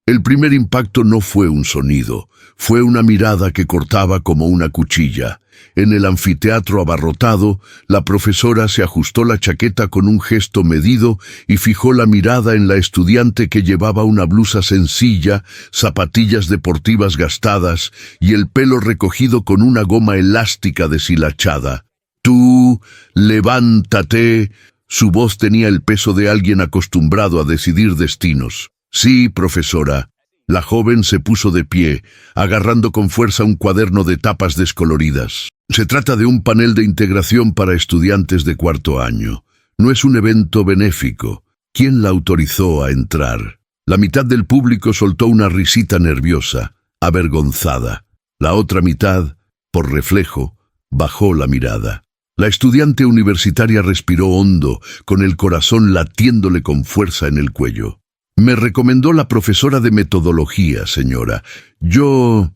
El primer impacto no fue un sonido, fue una mirada que cortaba como una cuchilla. En el anfiteatro abarrotado, la profesora se ajustó la chaqueta con un gesto medido y fijó la mirada en la estudiante que llevaba una blusa sencilla, zapatillas deportivas gastadas y el pelo recogido con una goma elástica deshilachada. «Tú, levántate». Su voz tenía el peso de alguien acostumbrado a decidir destinos. «Sí, profesora». La joven se puso de pie, agarrando con fuerza un cuaderno de tapas descoloridas. Se trata de un panel de integración para estudiantes de cuarto año. No es un evento benéfico. ¿Quién la autorizó a entrar? La mitad del público soltó una risita nerviosa, avergonzada. La otra mitad, por reflejo, bajó la mirada. La estudiante universitaria respiró hondo, con el corazón latiéndole con fuerza en el cuello. «Me recomendó la profesora de metodología, señora. Yo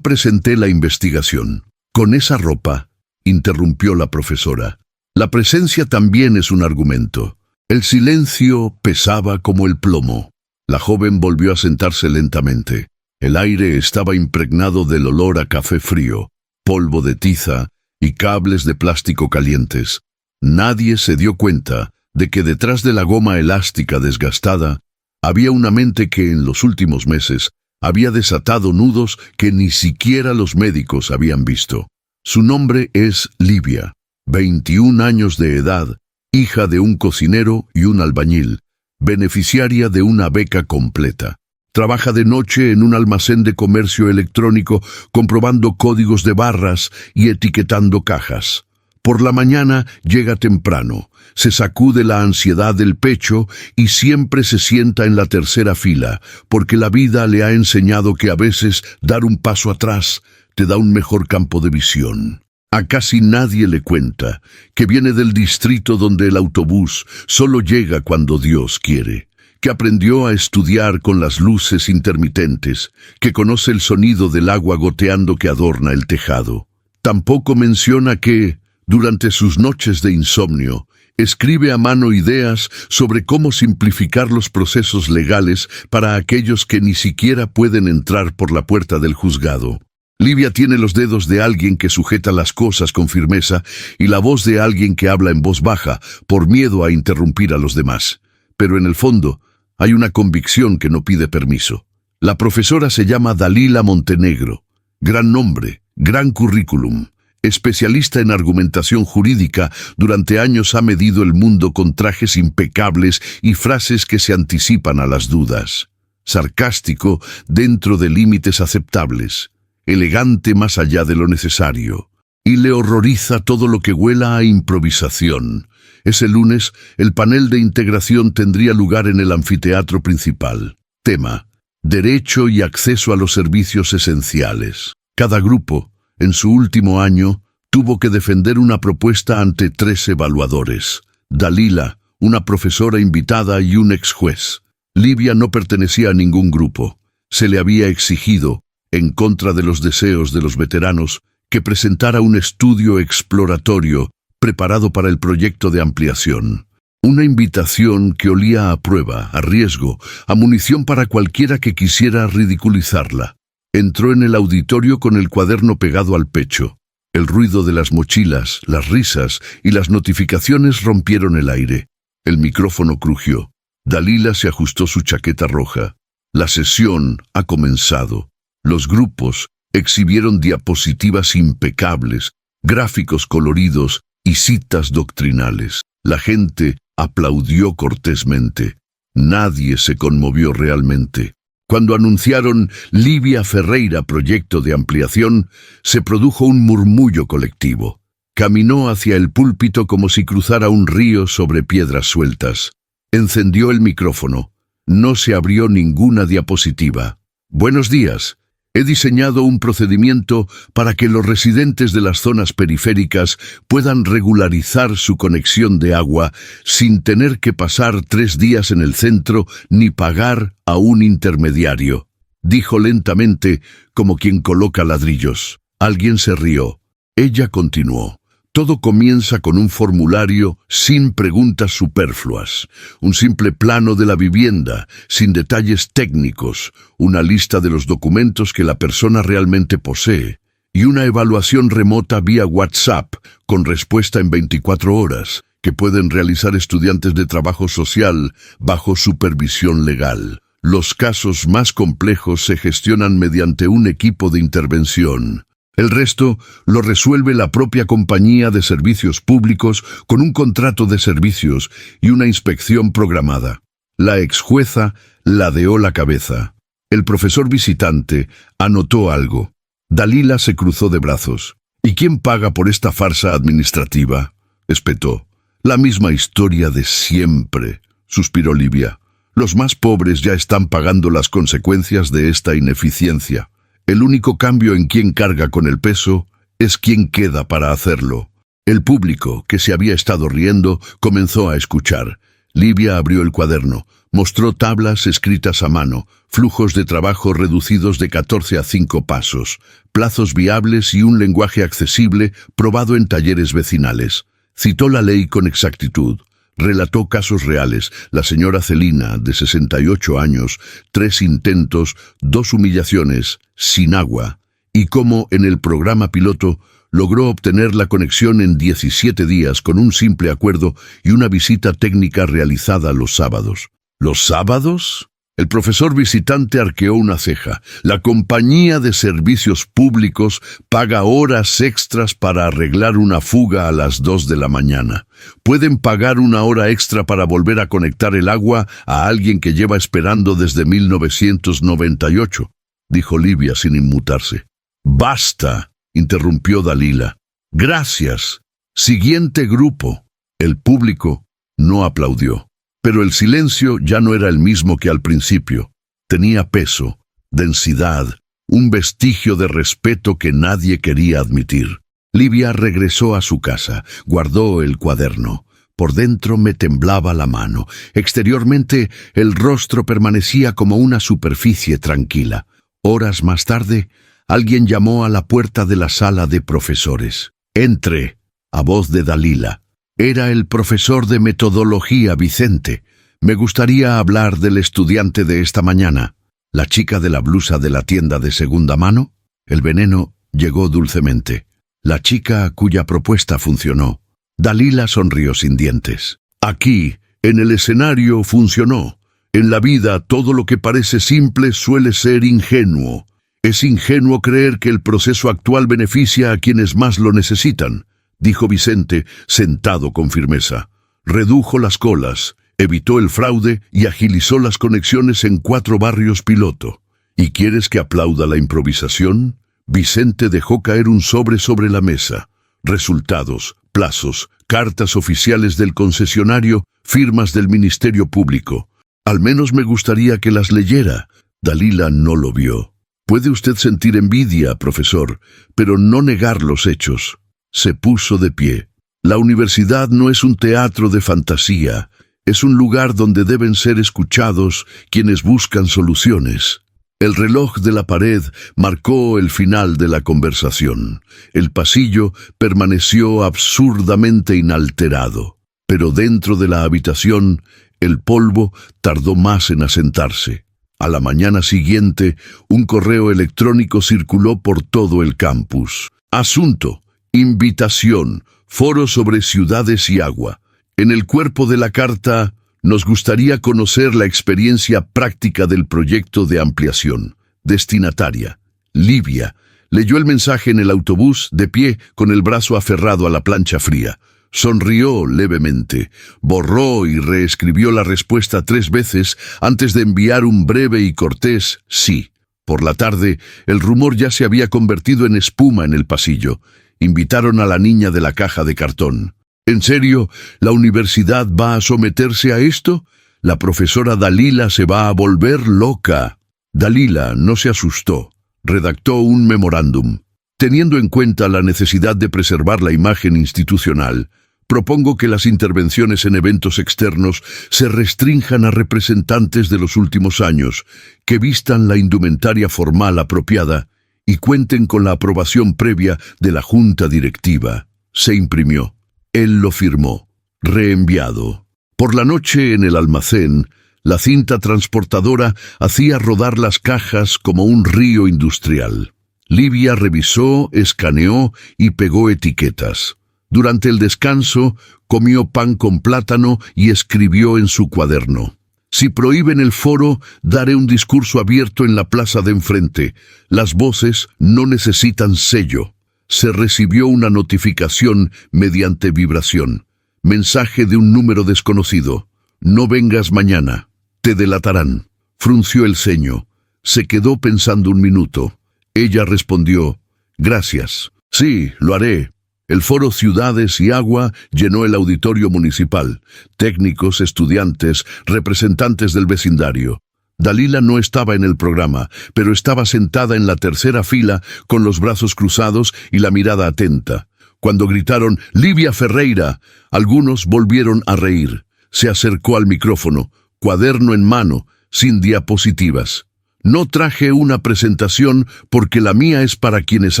presenté la investigación». «Con esa ropa», interrumpió la profesora. «La presencia también es un argumento». El silencio pesaba como el plomo. La joven volvió a sentarse lentamente. El aire estaba impregnado del olor a café frío, polvo de tiza y cables de plástico calientes. Nadie se dio cuenta de que detrás de la goma elástica desgastada había una mente que en los últimos meses había desatado nudos que ni siquiera los médicos habían visto. Su nombre es Livia, 21 años de edad, hija de un cocinero y un albañil, beneficiaria de una beca completa. Trabaja de noche en un almacén de comercio electrónico comprobando códigos de barras y etiquetando cajas. Por la mañana llega temprano, se sacude la ansiedad del pecho y siempre se sienta en la tercera fila, porque la vida le ha enseñado que a veces dar un paso atrás te da un mejor campo de visión. A casi nadie le cuenta que viene del distrito donde el autobús solo llega cuando Dios quiere, que aprendió a estudiar con las luces intermitentes, que conoce el sonido del agua goteando que adorna el tejado. Tampoco menciona que, durante sus noches de insomnio, escribe a mano ideas sobre cómo simplificar los procesos legales para aquellos que ni siquiera pueden entrar por la puerta del juzgado. Livia tiene los dedos de alguien que sujeta las cosas con firmeza y la voz de alguien que habla en voz baja por miedo a interrumpir a los demás. Pero en el fondo hay una convicción que no pide permiso. La profesora se llama Dalila Montenegro. Gran nombre, gran currículum. Especialista en argumentación jurídica, durante años ha medido el mundo con trajes impecables y frases que se anticipan a las dudas. Sarcástico dentro de límites aceptables. Elegante más allá de lo necesario. Y le horroriza todo lo que huela a improvisación. Ese lunes, el panel de integración tendría lugar en el anfiteatro principal. Tema: derecho y acceso a los servicios esenciales. Cada grupo, en su último año, tuvo que defender una propuesta ante 3 evaluadores. Dalila, una profesora invitada y un ex juez. Livia no pertenecía a ningún grupo. Se le había exigido, en contra de los deseos de los veteranos, que presentara un estudio exploratorio preparado para el proyecto de ampliación. Una invitación que olía a prueba, a riesgo, a munición para cualquiera que quisiera ridiculizarla. Entró en el auditorio con el cuaderno pegado al pecho. El ruido de las mochilas, las risas y las notificaciones rompieron el aire. El micrófono crujió. Dalila se ajustó su chaqueta roja. La sesión ha comenzado. Los grupos exhibieron diapositivas impecables, gráficos coloridos y citas doctrinales. La gente aplaudió cortésmente. Nadie se conmovió realmente. Cuando anunciaron Livia Ferreira proyecto de ampliación, se produjo un murmullo colectivo. Caminó hacia el púlpito como si cruzara un río sobre piedras sueltas. Encendió el micrófono. No se abrió ninguna diapositiva. «Buenos días. He diseñado un procedimiento para que los residentes de las zonas periféricas puedan regularizar su conexión de agua sin tener que pasar 3 días en el centro ni pagar a un intermediario», dijo lentamente, como quien coloca ladrillos. Alguien se rió. Ella continuó. Todo comienza con un formulario sin preguntas superfluas, un simple plano de la vivienda, sin detalles técnicos, una lista de los documentos que la persona realmente posee, y una evaluación remota vía WhatsApp, con respuesta en 24 horas, que pueden realizar estudiantes de trabajo social bajo supervisión legal. Los casos más complejos se gestionan mediante un equipo de intervención. El resto lo resuelve la propia compañía de servicios públicos con un contrato de servicios y una inspección programada. La exjueza ladeó la cabeza. El profesor visitante anotó algo. Dalila se cruzó de brazos. ¿Y quién paga por esta farsa administrativa?, espetó. La misma historia de siempre, suspiró Livia. Los más pobres ya están pagando las consecuencias de esta ineficiencia. El único cambio en quien carga con el peso es quien queda para hacerlo. El público, que se había estado riendo, comenzó a escuchar. Livia abrió el cuaderno, mostró tablas escritas a mano, flujos de trabajo reducidos de 14 a 5 pasos, plazos viables y un lenguaje accesible probado en talleres vecinales. Citó la ley con exactitud. Relató casos reales. La señora Celina, de 68 años, 3 intentos, 2 humillaciones, sin agua, y cómo en el programa piloto logró obtener la conexión en 17 días con un simple acuerdo y una visita técnica realizada los sábados. ¿Los sábados? El profesor visitante arqueó una ceja. La compañía de servicios públicos paga horas extras para arreglar una fuga a las 2 de la mañana. Pueden pagar una hora extra para volver a conectar el agua a alguien que lleva esperando desde 1998, dijo Livia sin inmutarse. ¡Basta!, interrumpió Dalila. Gracias. Siguiente grupo. El público no aplaudió. Pero el silencio ya no era el mismo que al principio. Tenía peso, densidad, un vestigio de respeto que nadie quería admitir. Livia regresó a su casa, guardó el cuaderno. Por dentro me temblaba la mano. Exteriormente, el rostro permanecía como una superficie tranquila. Horas más tarde, alguien llamó a la puerta de la sala de profesores. «Entre», a voz de Dalila. Era el profesor de metodología, Vicente. Me gustaría hablar del estudiante de esta mañana. ¿La chica de la blusa de la tienda de segunda mano? El veneno llegó dulcemente. La chica cuya propuesta funcionó. Dalila sonrió sin dientes. Aquí, en el escenario, funcionó. En la vida, todo lo que parece simple suele ser ingenuo. Es ingenuo creer que el proceso actual beneficia a quienes más lo necesitan, dijo Vicente, sentado con firmeza. Redujo las colas, evitó el fraude y agilizó las conexiones en 4 barrios piloto. ¿Y quieres que aplauda la improvisación? Vicente dejó caer un sobre la mesa. Resultados, plazos, cartas oficiales del concesionario, firmas del Ministerio Público. Al menos me gustaría que las leyera. Dalila no lo vio. Puede usted sentir envidia, profesor, pero no negar los hechos. Se puso de pie. La universidad no es un teatro de fantasía, es un lugar donde deben ser escuchados quienes buscan soluciones. El reloj de la pared marcó el final de la conversación. El pasillo permaneció absurdamente inalterado, pero dentro de la habitación el polvo tardó más en asentarse. A la mañana siguiente, un correo electrónico circuló por todo el campus. Asunto: invitación, foro sobre ciudades y agua. En el cuerpo de la carta, nos gustaría conocer la experiencia práctica del proyecto de ampliación. Destinataria: Livia. Leyó el mensaje en el autobús, de pie, con el brazo aferrado a la plancha fría. Sonrió levemente, borró y reescribió la respuesta 3 veces antes de enviar un breve y cortés sí. Por la tarde, el rumor ya se había convertido en espuma en el pasillo. Invitaron a la niña de la caja de cartón. ¿En serio, la universidad va a someterse a esto? La profesora Dalila se va a volver loca. Dalila no se asustó. Redactó un memorándum. Teniendo en cuenta la necesidad de preservar la imagen institucional, propongo que las intervenciones en eventos externos se restrinjan a representantes de los últimos años, que vistan la indumentaria formal apropiada y cuenten con la aprobación previa de la junta directiva. Se imprimió. Él lo firmó. Reenviado. Por la noche en el almacén, la cinta transportadora hacía rodar las cajas como un río industrial. Livia revisó, escaneó y pegó etiquetas. Durante el descanso, comió pan con plátano y escribió en su cuaderno: si prohíben el foro, daré un discurso abierto en la plaza de enfrente. Las voces no necesitan sello. Se recibió una notificación mediante vibración. Mensaje de un número desconocido. No vengas mañana. Te delatarán. Frunció el ceño. Se quedó pensando un minuto. Ella respondió: gracias. Sí, lo haré. El foro Ciudades y Agua llenó el auditorio municipal. Técnicos, estudiantes, representantes del vecindario. Dalila no estaba en el programa, pero estaba sentada en la tercera fila con los brazos cruzados y la mirada atenta. Cuando gritaron «Livia Ferreira», algunos volvieron a reír. Se acercó al micrófono, cuaderno en mano, sin diapositivas. No traje una presentación porque la mía es para quienes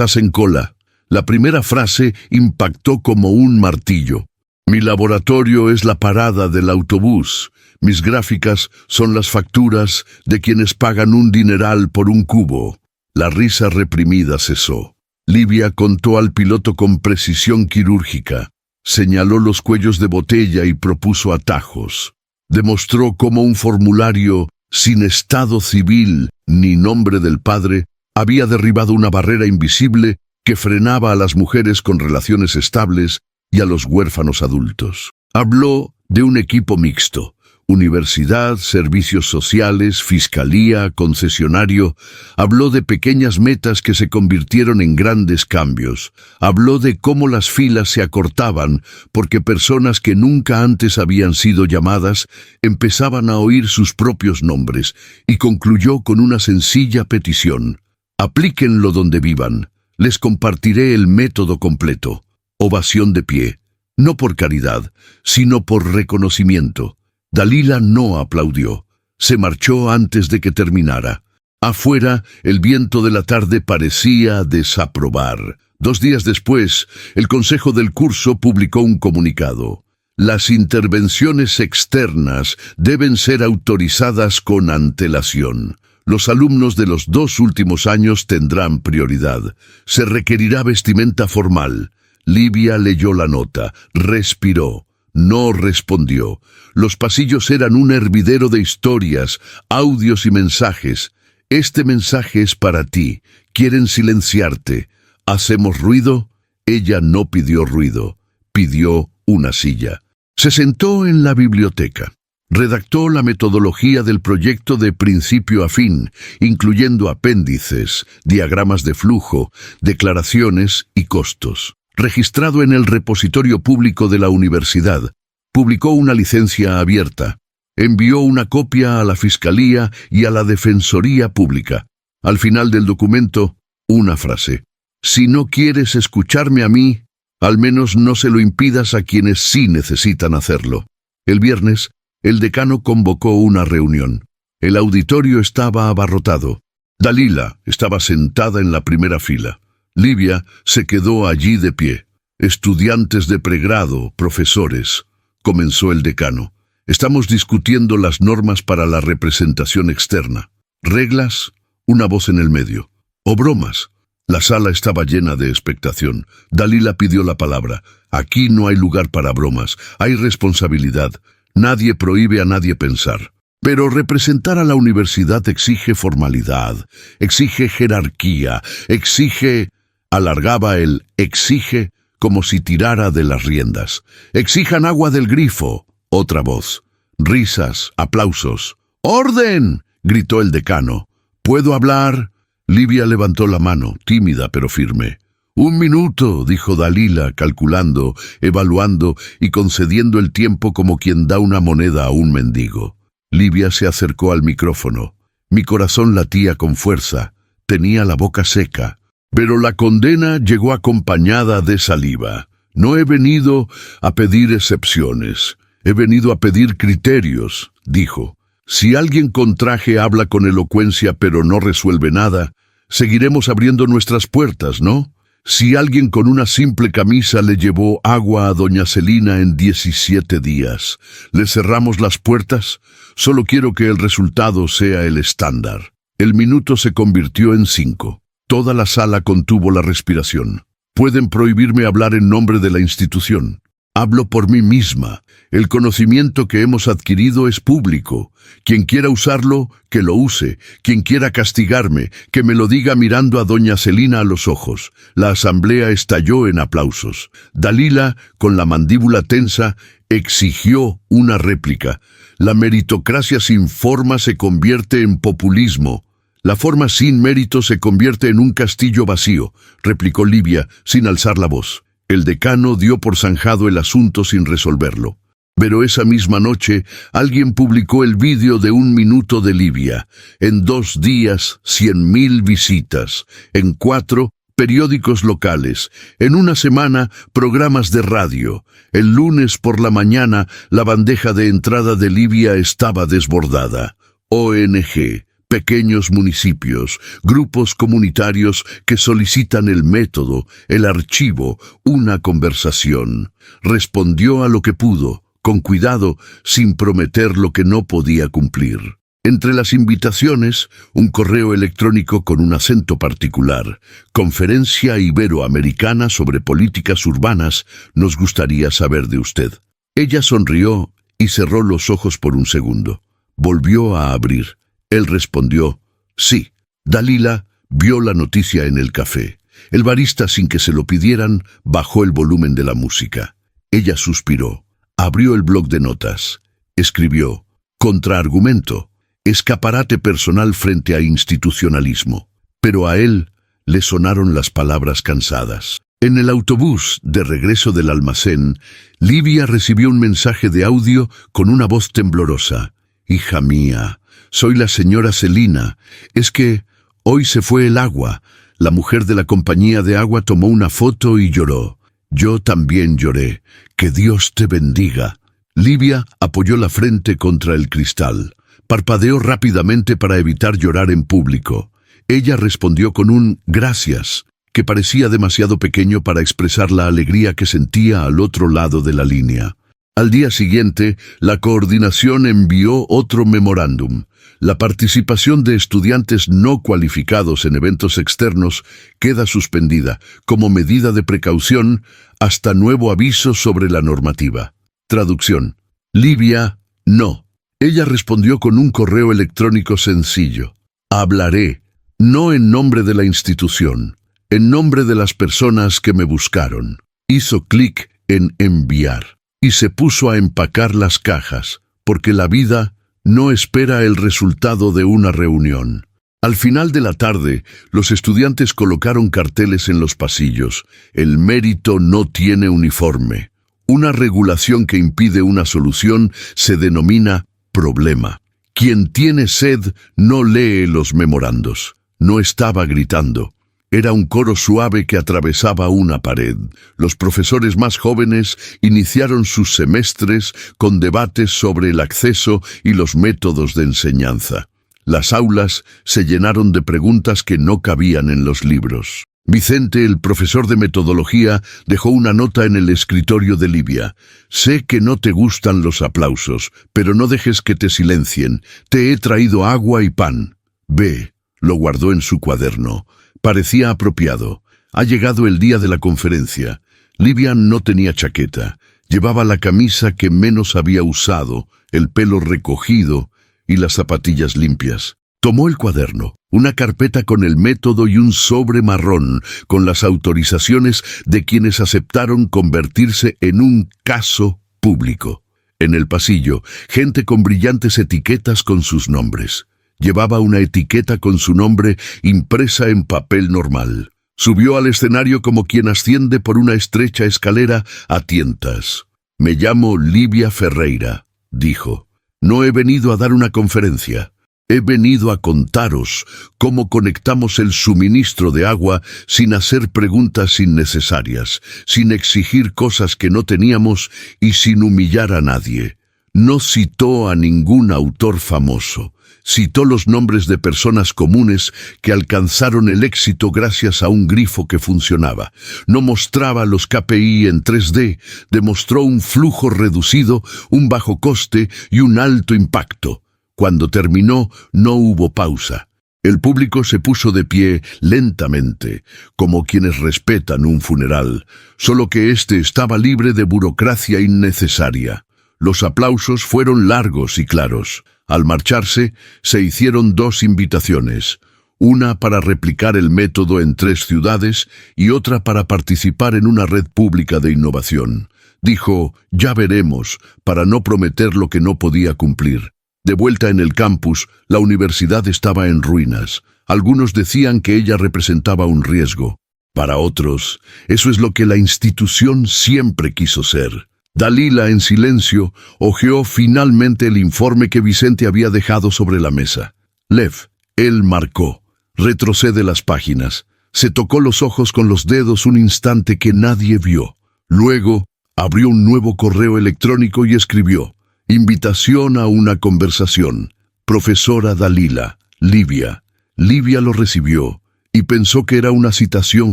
hacen cola. La primera frase impactó como un martillo. Mi laboratorio es la parada del autobús. Mis gráficas son las facturas de quienes pagan un dineral por un cubo. La risa reprimida cesó. Livia contó al piloto con precisión quirúrgica. Señaló los cuellos de botella y propuso atajos. Demostró cómo un formulario sin estado civil ni nombre del padre había derribado una barrera invisible que frenaba a las mujeres con relaciones estables y a los huérfanos adultos. Habló de un equipo mixto: universidad, servicios sociales, fiscalía, concesionario. Habló de pequeñas metas que se convirtieron en grandes cambios. Habló de cómo las filas se acortaban porque personas que nunca antes habían sido llamadas empezaban a oír sus propios nombres, y concluyó con una sencilla petición: aplíquenlo donde vivan. Les compartiré el método completo. Ovación de pie. No por caridad, sino por reconocimiento. Dalila no aplaudió. Se marchó antes de que terminara. Afuera, el viento de la tarde parecía desaprobar. 2 días después, el consejo del curso publicó un comunicado. Las intervenciones externas deben ser autorizadas con antelación. Los alumnos de los 2 últimos años tendrán prioridad. Se requerirá vestimenta formal. Livia leyó la nota, respiró. No respondió. Los pasillos eran un hervidero de historias, audios y mensajes. Este mensaje es para ti. Quieren silenciarte. ¿Hacemos ruido? Ella no pidió ruido. Pidió una silla. Se sentó en la biblioteca. Redactó la metodología del proyecto de principio a fin, incluyendo apéndices, diagramas de flujo, declaraciones y costos. Registrado en el repositorio público de la universidad, publicó una licencia abierta. Envió una copia a la Fiscalía y a la Defensoría Pública. Al final del documento, una frase: si no quieres escucharme a mí, al menos no se lo impidas a quienes sí necesitan hacerlo. El viernes, el decano convocó una reunión. El auditorio estaba abarrotado. Dalila estaba sentada en la primera fila. Livia se quedó allí de pie. Estudiantes de pregrado, profesores. Comenzó el decano. Estamos discutiendo las normas para la representación externa. Reglas, una voz en el medio. O bromas. La sala estaba llena de expectación. Dalila pidió la palabra. Aquí no hay lugar para bromas. Hay responsabilidad. Nadie prohíbe a nadie pensar. Pero representar a la universidad exige formalidad, exige jerarquía, exige... Alargaba el exige como si tirara de las riendas. Exijan agua del grifo. Otra voz. Risas, aplausos. ¡Orden!, gritó el decano. ¿Puedo hablar? Livia levantó la mano, tímida pero firme. 1 minuto, dijo Dalila, calculando, evaluando y concediendo el tiempo como quien da una moneda a un mendigo. Livia se acercó al micrófono. Mi corazón latía con fuerza. Tenía la boca seca. Pero la condena llegó acompañada de saliva. No he venido a pedir excepciones. He venido a pedir criterios, dijo. Si alguien con traje habla con elocuencia pero no resuelve nada, seguiremos abriendo nuestras puertas, ¿no? Si alguien con una simple camisa le llevó agua a doña Celina en 17 días, ¿le cerramos las puertas? Solo quiero que el resultado sea el estándar. El minuto se convirtió en 5. Toda la sala contuvo la respiración. Pueden prohibirme hablar en nombre de la institución. Hablo por mí misma. El conocimiento que hemos adquirido es público. Quien quiera usarlo, que lo use. Quien quiera castigarme, que me lo diga mirando a doña Celina a los ojos. La asamblea estalló en aplausos. Dalila, con la mandíbula tensa, exigió una réplica. La meritocracia sin forma se convierte en populismo. La forma sin mérito se convierte en un castillo vacío, replicó Livia, sin alzar la voz. El decano dio por zanjado el asunto sin resolverlo. Pero esa misma noche, alguien publicó el vídeo de 1 minuto de Livia. En 2 días, 100.000 visitas. En 4, periódicos locales. En una semana, programas de radio. El lunes por la mañana, la bandeja de entrada de Livia estaba desbordada. ONG. Pequeños municipios, grupos comunitarios que solicitan el método, el archivo, una conversación. Respondió a lo que pudo, con cuidado, sin prometer lo que no podía cumplir. Entre las invitaciones, un correo electrónico con un acento particular. Conferencia Iberoamericana sobre políticas urbanas, nos gustaría saber de usted. Ella sonrió y cerró los ojos por un segundo. Volvió a abrir. Él respondió, sí. Dalila vio la noticia en el café. El barista, sin que se lo pidieran, bajó el volumen de la música. Ella suspiró, abrió el bloc de notas. Escribió, contraargumento, escaparate personal frente a institucionalismo. Pero a él le sonaron las palabras cansadas. En el autobús de regreso del almacén, Livia recibió un mensaje de audio con una voz temblorosa. Hija mía, soy la señora Celina. Es que hoy se fue el agua. La mujer de la compañía de agua tomó una foto y lloró. Yo también lloré. Que Dios te bendiga. Livia apoyó la frente contra el cristal. Parpadeó rápidamente para evitar llorar en público. Ella respondió con un gracias, que parecía demasiado pequeño para expresar la alegría que sentía al otro lado de la línea. Al día siguiente, la coordinación envió otro memorándum. La participación de estudiantes no cualificados en eventos externos queda suspendida, como medida de precaución, hasta nuevo aviso sobre la normativa. Traducción. Livia, no. Ella respondió con un correo electrónico sencillo. Hablaré, no en nombre de la institución, en nombre de las personas que me buscaron. Hizo clic en enviar. Y se puso a empacar las cajas, porque la vida no espera el resultado de una reunión. Al final de la tarde, los estudiantes colocaron carteles en los pasillos. El mérito no tiene uniforme. Una regulación que impide una solución se denomina problema. Quien tiene sed no lee los memorandos. No estaba gritando. Era un coro suave que atravesaba una pared. Los profesores más jóvenes iniciaron sus semestres con debates sobre el acceso y los métodos de enseñanza. Las aulas se llenaron de preguntas que no cabían en los libros. Vicente, el profesor de metodología, dejó una nota en el escritorio de Livia. Sé que no te gustan los aplausos, pero no dejes que te silencien. Te he traído agua y pan. Ve. Lo guardó en su cuaderno. Parecía apropiado. Ha llegado el día de la conferencia. Livia no tenía chaqueta. Llevaba la camisa que menos había usado, el pelo recogido y las zapatillas limpias. Tomó el cuaderno, una carpeta con el método y un sobre marrón con las autorizaciones de quienes aceptaron convertirse en un caso público. En el pasillo, gente con brillantes etiquetas con sus nombres. Llevaba una etiqueta con su nombre impresa en papel normal. Subió al escenario como quien asciende por una estrecha escalera a tientas. Me llamo Livia Ferreira, dijo. No he venido a dar una conferencia. He venido a contaros cómo conectamos el suministro de agua sin hacer preguntas innecesarias, sin exigir cosas que no teníamos y sin humillar a nadie. No citó a ningún autor famoso. Citó los nombres de personas comunes que alcanzaron el éxito gracias a un grifo que funcionaba. No mostraba los KPI en 3D, demostró un flujo reducido, un bajo coste y un alto impacto. Cuando terminó, no hubo pausa. El público se puso de pie lentamente, como quienes respetan un funeral, solo que éste estaba libre de burocracia innecesaria. Los aplausos fueron largos y claros. Al marcharse, se hicieron 2 invitaciones, una para replicar el método en 3 ciudades y otra para participar en una red pública de innovación. Dijo, ya veremos, para no prometer lo que no podía cumplir. De vuelta en el campus, la universidad estaba en ruinas. Algunos decían que ella representaba un riesgo. Para otros, eso es lo que la institución siempre quiso ser. Dalila, en silencio, hojeó finalmente el informe que Vicente había dejado sobre la mesa. Lev, él marcó. Retrocede las páginas. Se tocó los ojos con los dedos un instante que nadie vio. Luego, abrió un nuevo correo electrónico y escribió: invitación a una conversación. Profesora Dalila, Livia. Livia lo recibió y pensó que era una citación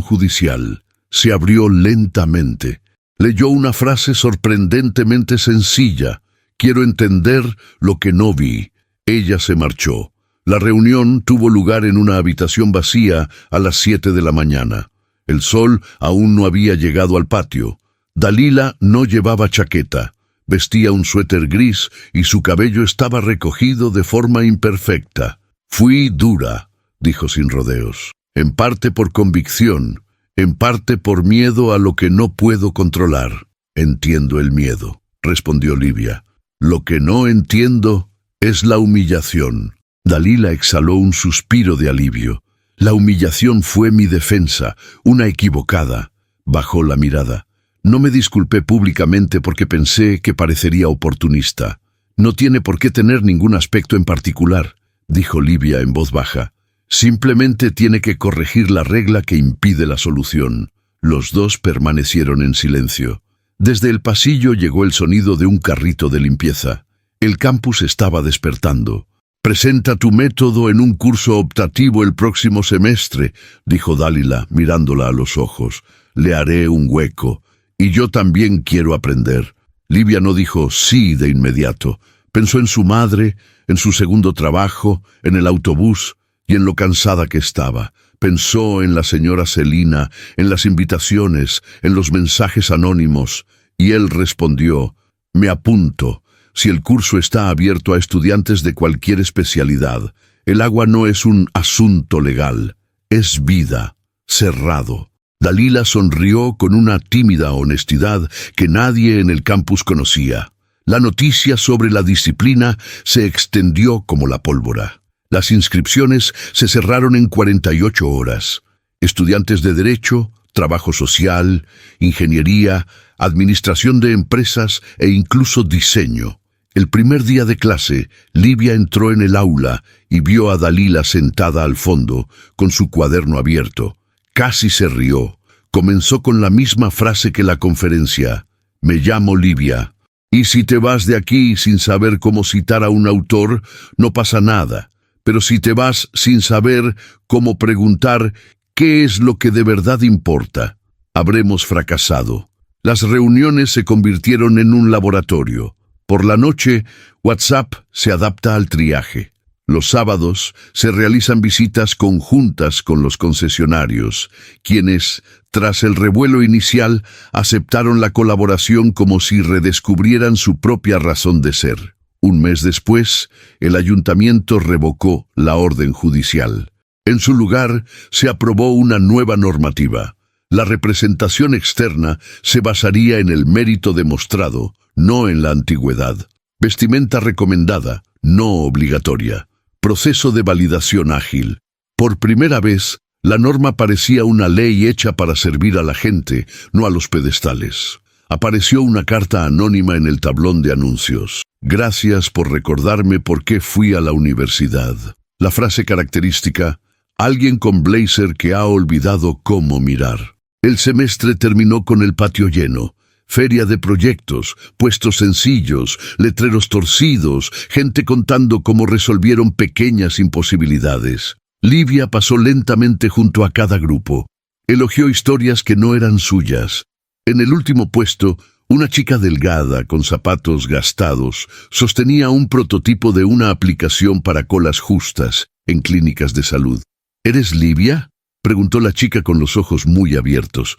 judicial. Se abrió lentamente. Leyó una frase sorprendentemente sencilla. Quiero entender lo que no vi. Ella se marchó. La reunión tuvo lugar en una habitación vacía a las 7 de la mañana. El sol aún no había llegado al patio. Dalila no llevaba chaqueta. Vestía un suéter gris y su cabello estaba recogido de forma imperfecta. Fui dura, dijo sin rodeos. En parte por convicción, en parte por miedo a lo que no puedo controlar. Entiendo el miedo, respondió Livia. Lo que no entiendo es la humillación. Dalila exhaló un suspiro de alivio. La humillación fue mi defensa, una equivocada. Bajó la mirada. No me disculpé públicamente porque pensé que parecería oportunista. No tiene por qué tener ningún aspecto en particular, dijo Livia en voz baja. Simplemente tiene que corregir la regla que impide la solución. Los dos permanecieron en silencio. Desde el pasillo llegó el sonido de un carrito de limpieza. El campus estaba despertando. Presenta tu método en un curso optativo el próximo semestre, dijo Dalila, mirándola a los ojos. Le haré un hueco. Y yo también quiero aprender. Livia no dijo sí de inmediato. Pensó en su madre, en su segundo trabajo, en el autobús y en lo cansada que estaba. Pensó en la señora Celina, en las invitaciones, en los mensajes anónimos, y él respondió: me apunto. Si el curso está abierto a estudiantes de cualquier especialidad, el agua no es un asunto legal, es vida, cerrado. Dalila sonrió con una tímida honestidad que nadie en el campus conocía. La noticia sobre la disciplina se extendió como la pólvora. Las inscripciones se cerraron en 48 horas. Estudiantes de Derecho, Trabajo Social, Ingeniería, Administración de Empresas e incluso Diseño. El primer día de clase, Livia entró en el aula y vio a Dalila sentada al fondo, con su cuaderno abierto. Casi se rió. Comenzó con la misma frase que la conferencia. Me llamo Livia. Y si te vas de aquí sin saber cómo citar a un autor, no pasa nada. Pero si te vas sin saber cómo preguntar qué es lo que de verdad importa, habremos fracasado. Las reuniones se convirtieron en un laboratorio. Por la noche, WhatsApp se adapta al triaje. Los sábados se realizan visitas conjuntas con los concesionarios, quienes, tras el revuelo inicial, aceptaron la colaboración como si redescubrieran su propia razón de ser. Un mes después, el ayuntamiento revocó la orden judicial. En su lugar, se aprobó una nueva normativa. La representación externa se basaría en el mérito demostrado, no en la antigüedad. Vestimenta recomendada, no obligatoria. Proceso de validación ágil. Por primera vez, la norma parecía una ley hecha para servir a la gente, no a los pedestales. Apareció una carta anónima en el tablón de anuncios. Gracias por recordarme por qué fui a la universidad. La frase característica: alguien con blazer que ha olvidado cómo mirar. El semestre terminó con el patio lleno. Feria de proyectos, puestos sencillos, letreros torcidos, gente contando cómo resolvieron pequeñas imposibilidades. Livia pasó lentamente junto a cada grupo. Elogió historias que no eran suyas. En el último puesto, una chica delgada, con zapatos gastados, sostenía un prototipo de una aplicación para colas justas en clínicas de salud. ¿Eres Livia?, preguntó la chica con los ojos muy abiertos.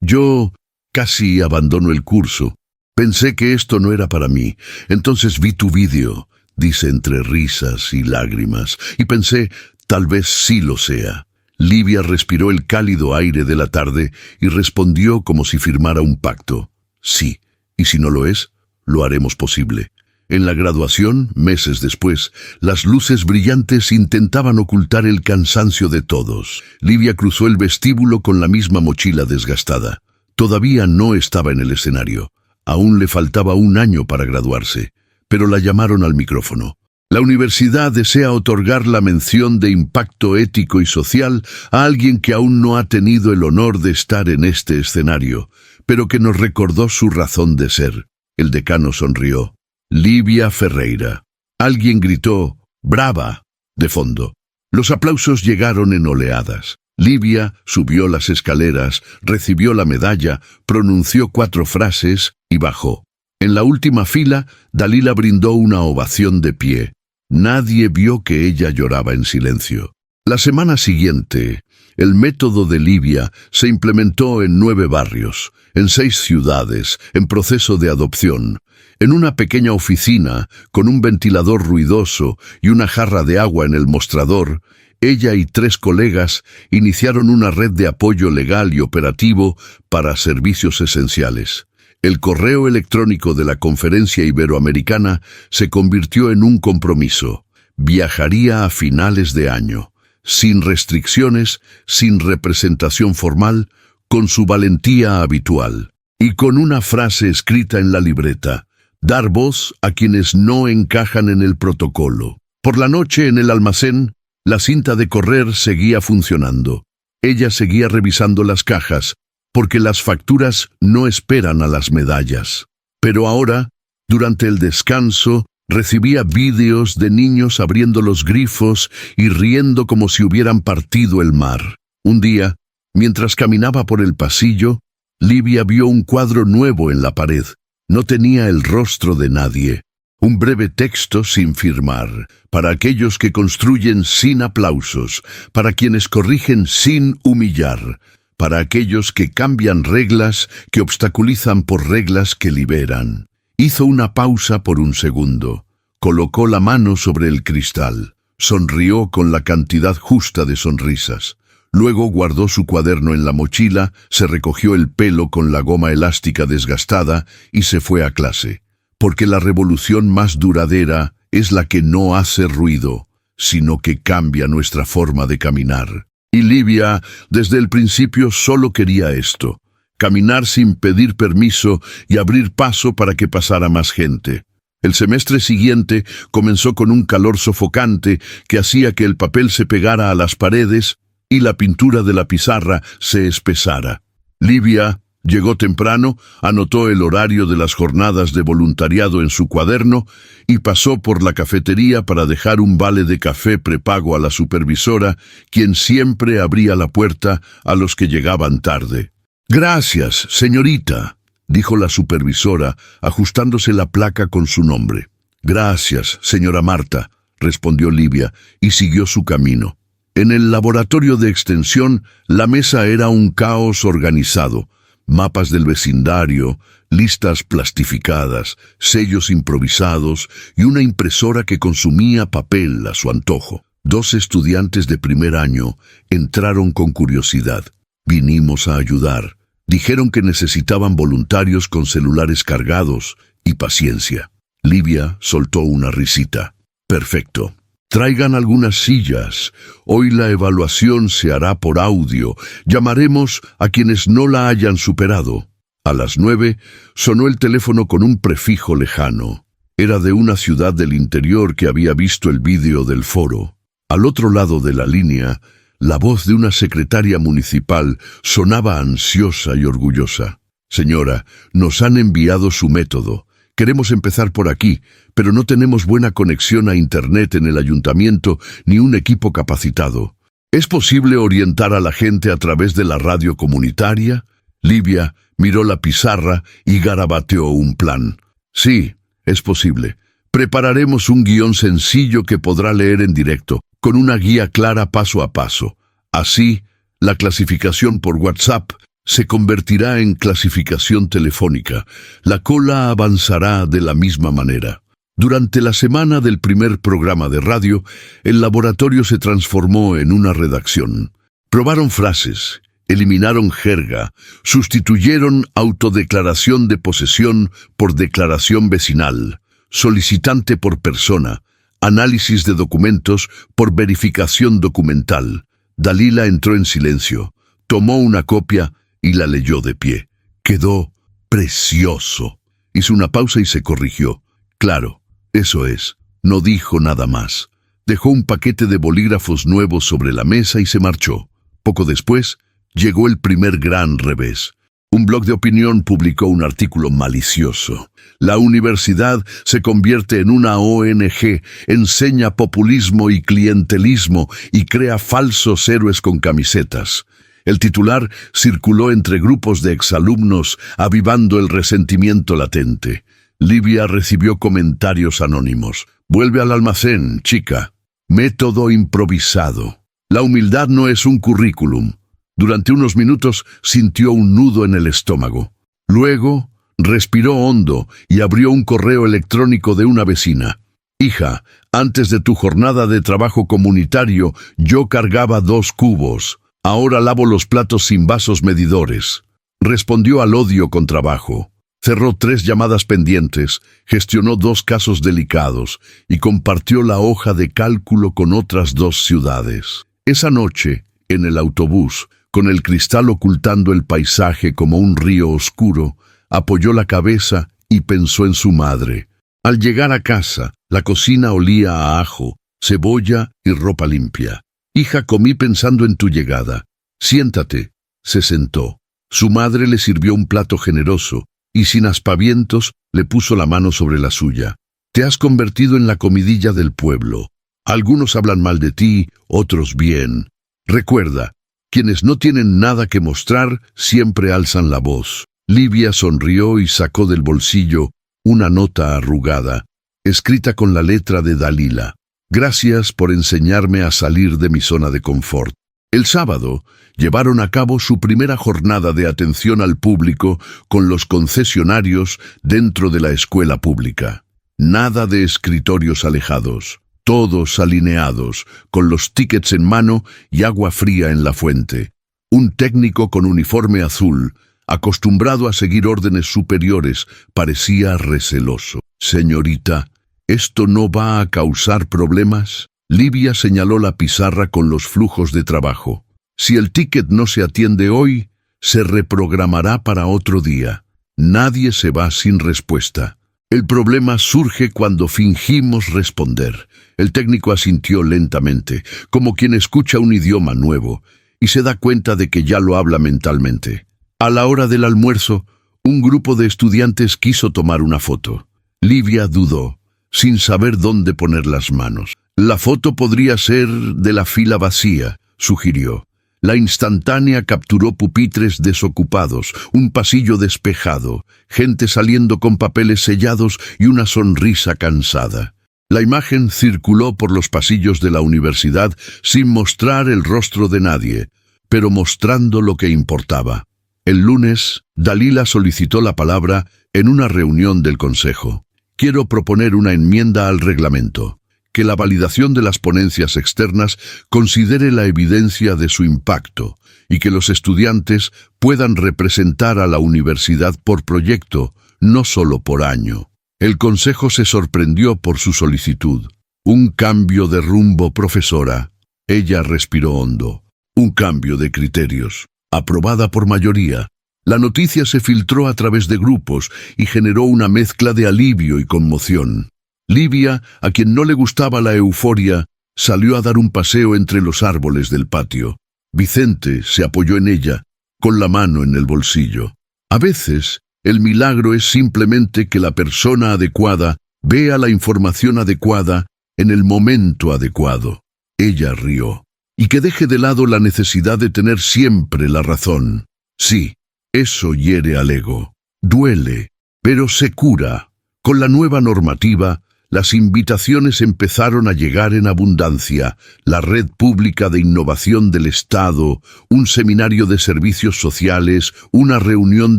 Yo casi abandono el curso. Pensé que esto no era para mí. Entonces vi tu vídeo, dice entre risas y lágrimas, y pensé, tal vez sí lo sea. Livia respiró el cálido aire de la tarde y respondió como si firmara un pacto. Sí, y si no lo es, lo haremos posible. En la graduación, meses después, las luces brillantes intentaban ocultar el cansancio de todos. Livia cruzó el vestíbulo con la misma mochila desgastada. Todavía no estaba en el escenario. Aún le faltaba un año para graduarse, pero la llamaron al micrófono. La universidad desea otorgar la mención de impacto ético y social a alguien que aún no ha tenido el honor de estar en este escenario, pero que nos recordó su razón de ser. El decano sonrió. Livia Ferreira. Alguien gritó, ¡brava!, de fondo. Los aplausos llegaron en oleadas. Livia subió las escaleras, recibió la medalla, pronunció 4 frases y bajó. En la última fila, Dalila brindó una ovación de pie. Nadie vio que ella lloraba en silencio. La semana siguiente, el método de Livia se implementó en 9 barrios, en 6 ciudades, en proceso de adopción. En una pequeña oficina, con un ventilador ruidoso y una jarra de agua en el mostrador, ella y 3 colegas iniciaron una red de apoyo legal y operativo para servicios esenciales. El correo electrónico de la Conferencia Iberoamericana se convirtió en un compromiso. Viajaría a finales de año, sin restricciones, sin representación formal, con su valentía habitual, y con una frase escrita en la libreta: dar voz a quienes no encajan en el protocolo. Por la noche, en el almacén, la cinta de correr seguía funcionando. Ella seguía revisando las cajas, porque las facturas no esperan a las medallas. Pero ahora, durante el descanso, recibía vídeos de niños abriendo los grifos y riendo como si hubieran partido el mar. Un día, mientras caminaba por el pasillo, Livia vio un cuadro nuevo en la pared. No tenía el rostro de nadie. Un breve texto sin firmar, para aquellos que construyen sin aplausos, para quienes corrigen sin humillar, para aquellos que cambian reglas, que obstaculizan por reglas que liberan. Hizo una pausa por un segundo. Colocó la mano sobre el cristal. Sonrió con la cantidad justa de sonrisas. Luego guardó su cuaderno en la mochila, se recogió el pelo con la goma elástica desgastada y se fue a clase. Porque la revolución más duradera es la que no hace ruido, sino que cambia nuestra forma de caminar. Y Livia, desde el principio, solo quería esto: caminar sin pedir permiso y abrir paso para que pasara más gente. El semestre siguiente comenzó con un calor sofocante que hacía que el papel se pegara a las paredes y la pintura de la pizarra se espesara. Livia llegó temprano, anotó el horario de las jornadas de voluntariado en su cuaderno y pasó por la cafetería para dejar un vale de café prepago a la supervisora, quien siempre abría la puerta a los que llegaban tarde. «Gracias, señorita», dijo la supervisora, ajustándose la placa con su nombre. «Gracias, señora Marta», respondió Livia, y siguió su camino. En el laboratorio de extensión, la mesa era un caos organizado. Mapas del vecindario, listas plastificadas, sellos improvisados y una impresora que consumía papel a su antojo. 2 estudiantes de primer año entraron con curiosidad. «Vinimos a ayudar». Dijeron que necesitaban voluntarios con celulares cargados y paciencia. Livia soltó una risita. «Perfecto. Traigan algunas sillas. Hoy la evaluación se hará por audio. Llamaremos a quienes no la hayan superado». A las 9 sonó el teléfono con un prefijo lejano. Era de una ciudad del interior que había visto el vídeo del foro. Al otro lado de la línea, la voz de una secretaria municipal sonaba ansiosa y orgullosa. Señora, nos han enviado su método. Queremos empezar por aquí, pero no tenemos buena conexión a Internet en el ayuntamiento ni un equipo capacitado. ¿Es posible orientar a la gente a través de la radio comunitaria? Livia miró la pizarra y garabateó un plan. Sí, es posible. Prepararemos un guión sencillo que podrá leer en directo, con una guía clara paso a paso. Así, la clasificación por WhatsApp se convertirá en clasificación telefónica. La cola avanzará de la misma manera. Durante la semana del primer programa de radio, el laboratorio se transformó en una redacción. Probaron frases, eliminaron jerga, sustituyeron autodeclaración de posesión por declaración vecinal, solicitante por persona, análisis de documentos por verificación documental. Dalila entró en silencio, tomó una copia y la leyó de pie. Quedó precioso. Hizo una pausa y se corrigió. Claro, eso es. No dijo nada más. Dejó un paquete de bolígrafos nuevos sobre la mesa y se marchó. Poco después, llegó el primer gran revés. Un blog de opinión publicó un artículo malicioso. La universidad se convierte en una ONG, enseña populismo y clientelismo y crea falsos héroes con camisetas. El titular circuló entre grupos de exalumnos, avivando el resentimiento latente. Livia recibió comentarios anónimos. Vuelve al almacén, chica. Método improvisado. La humildad no es un currículum. Durante unos minutos sintió un nudo en el estómago. Luego, respiró hondo y abrió un correo electrónico de una vecina. Hija, antes de tu jornada de trabajo comunitario, yo cargaba 2 cubos. Ahora lavo los platos sin vasos medidores. Respondió al odio con trabajo. Cerró 3 llamadas pendientes, gestionó 2 casos delicados y compartió la hoja de cálculo con otras 2 ciudades. Esa noche, en el autobús, con el cristal ocultando el paisaje como un río oscuro, apoyó la cabeza y pensó en su madre. Al llegar a casa, la cocina olía a ajo, cebolla y ropa limpia. Hija, comí pensando en tu llegada. Siéntate. Se sentó. Su madre le sirvió un plato generoso y sin aspavientos le puso la mano sobre la suya. Te has convertido en la comidilla del pueblo. Algunos hablan mal de ti, otros bien. Recuerda, quienes no tienen nada que mostrar siempre alzan la voz. Livia sonrió y sacó del bolsillo una nota arrugada, escrita con la letra de Dalila. Gracias por enseñarme a salir de mi zona de confort. El sábado, llevaron a cabo su primera jornada de atención al público con los concesionarios dentro de la escuela pública. Nada de escritorios alejados, todos alineados, con los tickets en mano y agua fría en la fuente. Un técnico con uniforme azul, acostumbrado a seguir órdenes superiores, parecía receloso. Señorita, ¿esto no va a causar problemas? Livia señaló la pizarra con los flujos de trabajo. Si el ticket no se atiende hoy, se reprogramará para otro día. Nadie se va sin respuesta. El problema surge cuando fingimos responder. El técnico asintió lentamente, como quien escucha un idioma nuevo, y se da cuenta de que ya lo habla mentalmente. A la hora del almuerzo, un grupo de estudiantes quiso tomar una foto. Livia dudó, sin saber dónde poner las manos. La foto podría ser de la fila vacía, sugirió. La instantánea capturó pupitres desocupados, un pasillo despejado, gente saliendo con papeles sellados y una sonrisa cansada. La imagen circuló por los pasillos de la universidad sin mostrar el rostro de nadie, pero mostrando lo que importaba. El lunes, Dalila solicitó la palabra en una reunión del consejo. Quiero proponer una enmienda al reglamento. Que la validación de las ponencias externas considere la evidencia de su impacto y que los estudiantes puedan representar a la universidad por proyecto, no solo por año. El consejo se sorprendió por su solicitud. Un cambio de rumbo, profesora. Ella respiró hondo. Un cambio de criterios. Aprobada por mayoría. La noticia se filtró a través de grupos y generó una mezcla de alivio y conmoción. Livia, a quien no le gustaba la euforia, salió a dar un paseo entre los árboles del patio. Vicente se apoyó en ella, con la mano en el bolsillo. A veces, el milagro es simplemente que la persona adecuada vea la información adecuada en el momento adecuado. Ella rió. Y que deje de lado la necesidad de tener siempre la razón. Sí, eso hiere al ego. Duele, pero se cura. Con la nueva normativa, las invitaciones empezaron a llegar en abundancia. La Red Pública de Innovación del Estado, un seminario de servicios sociales, una reunión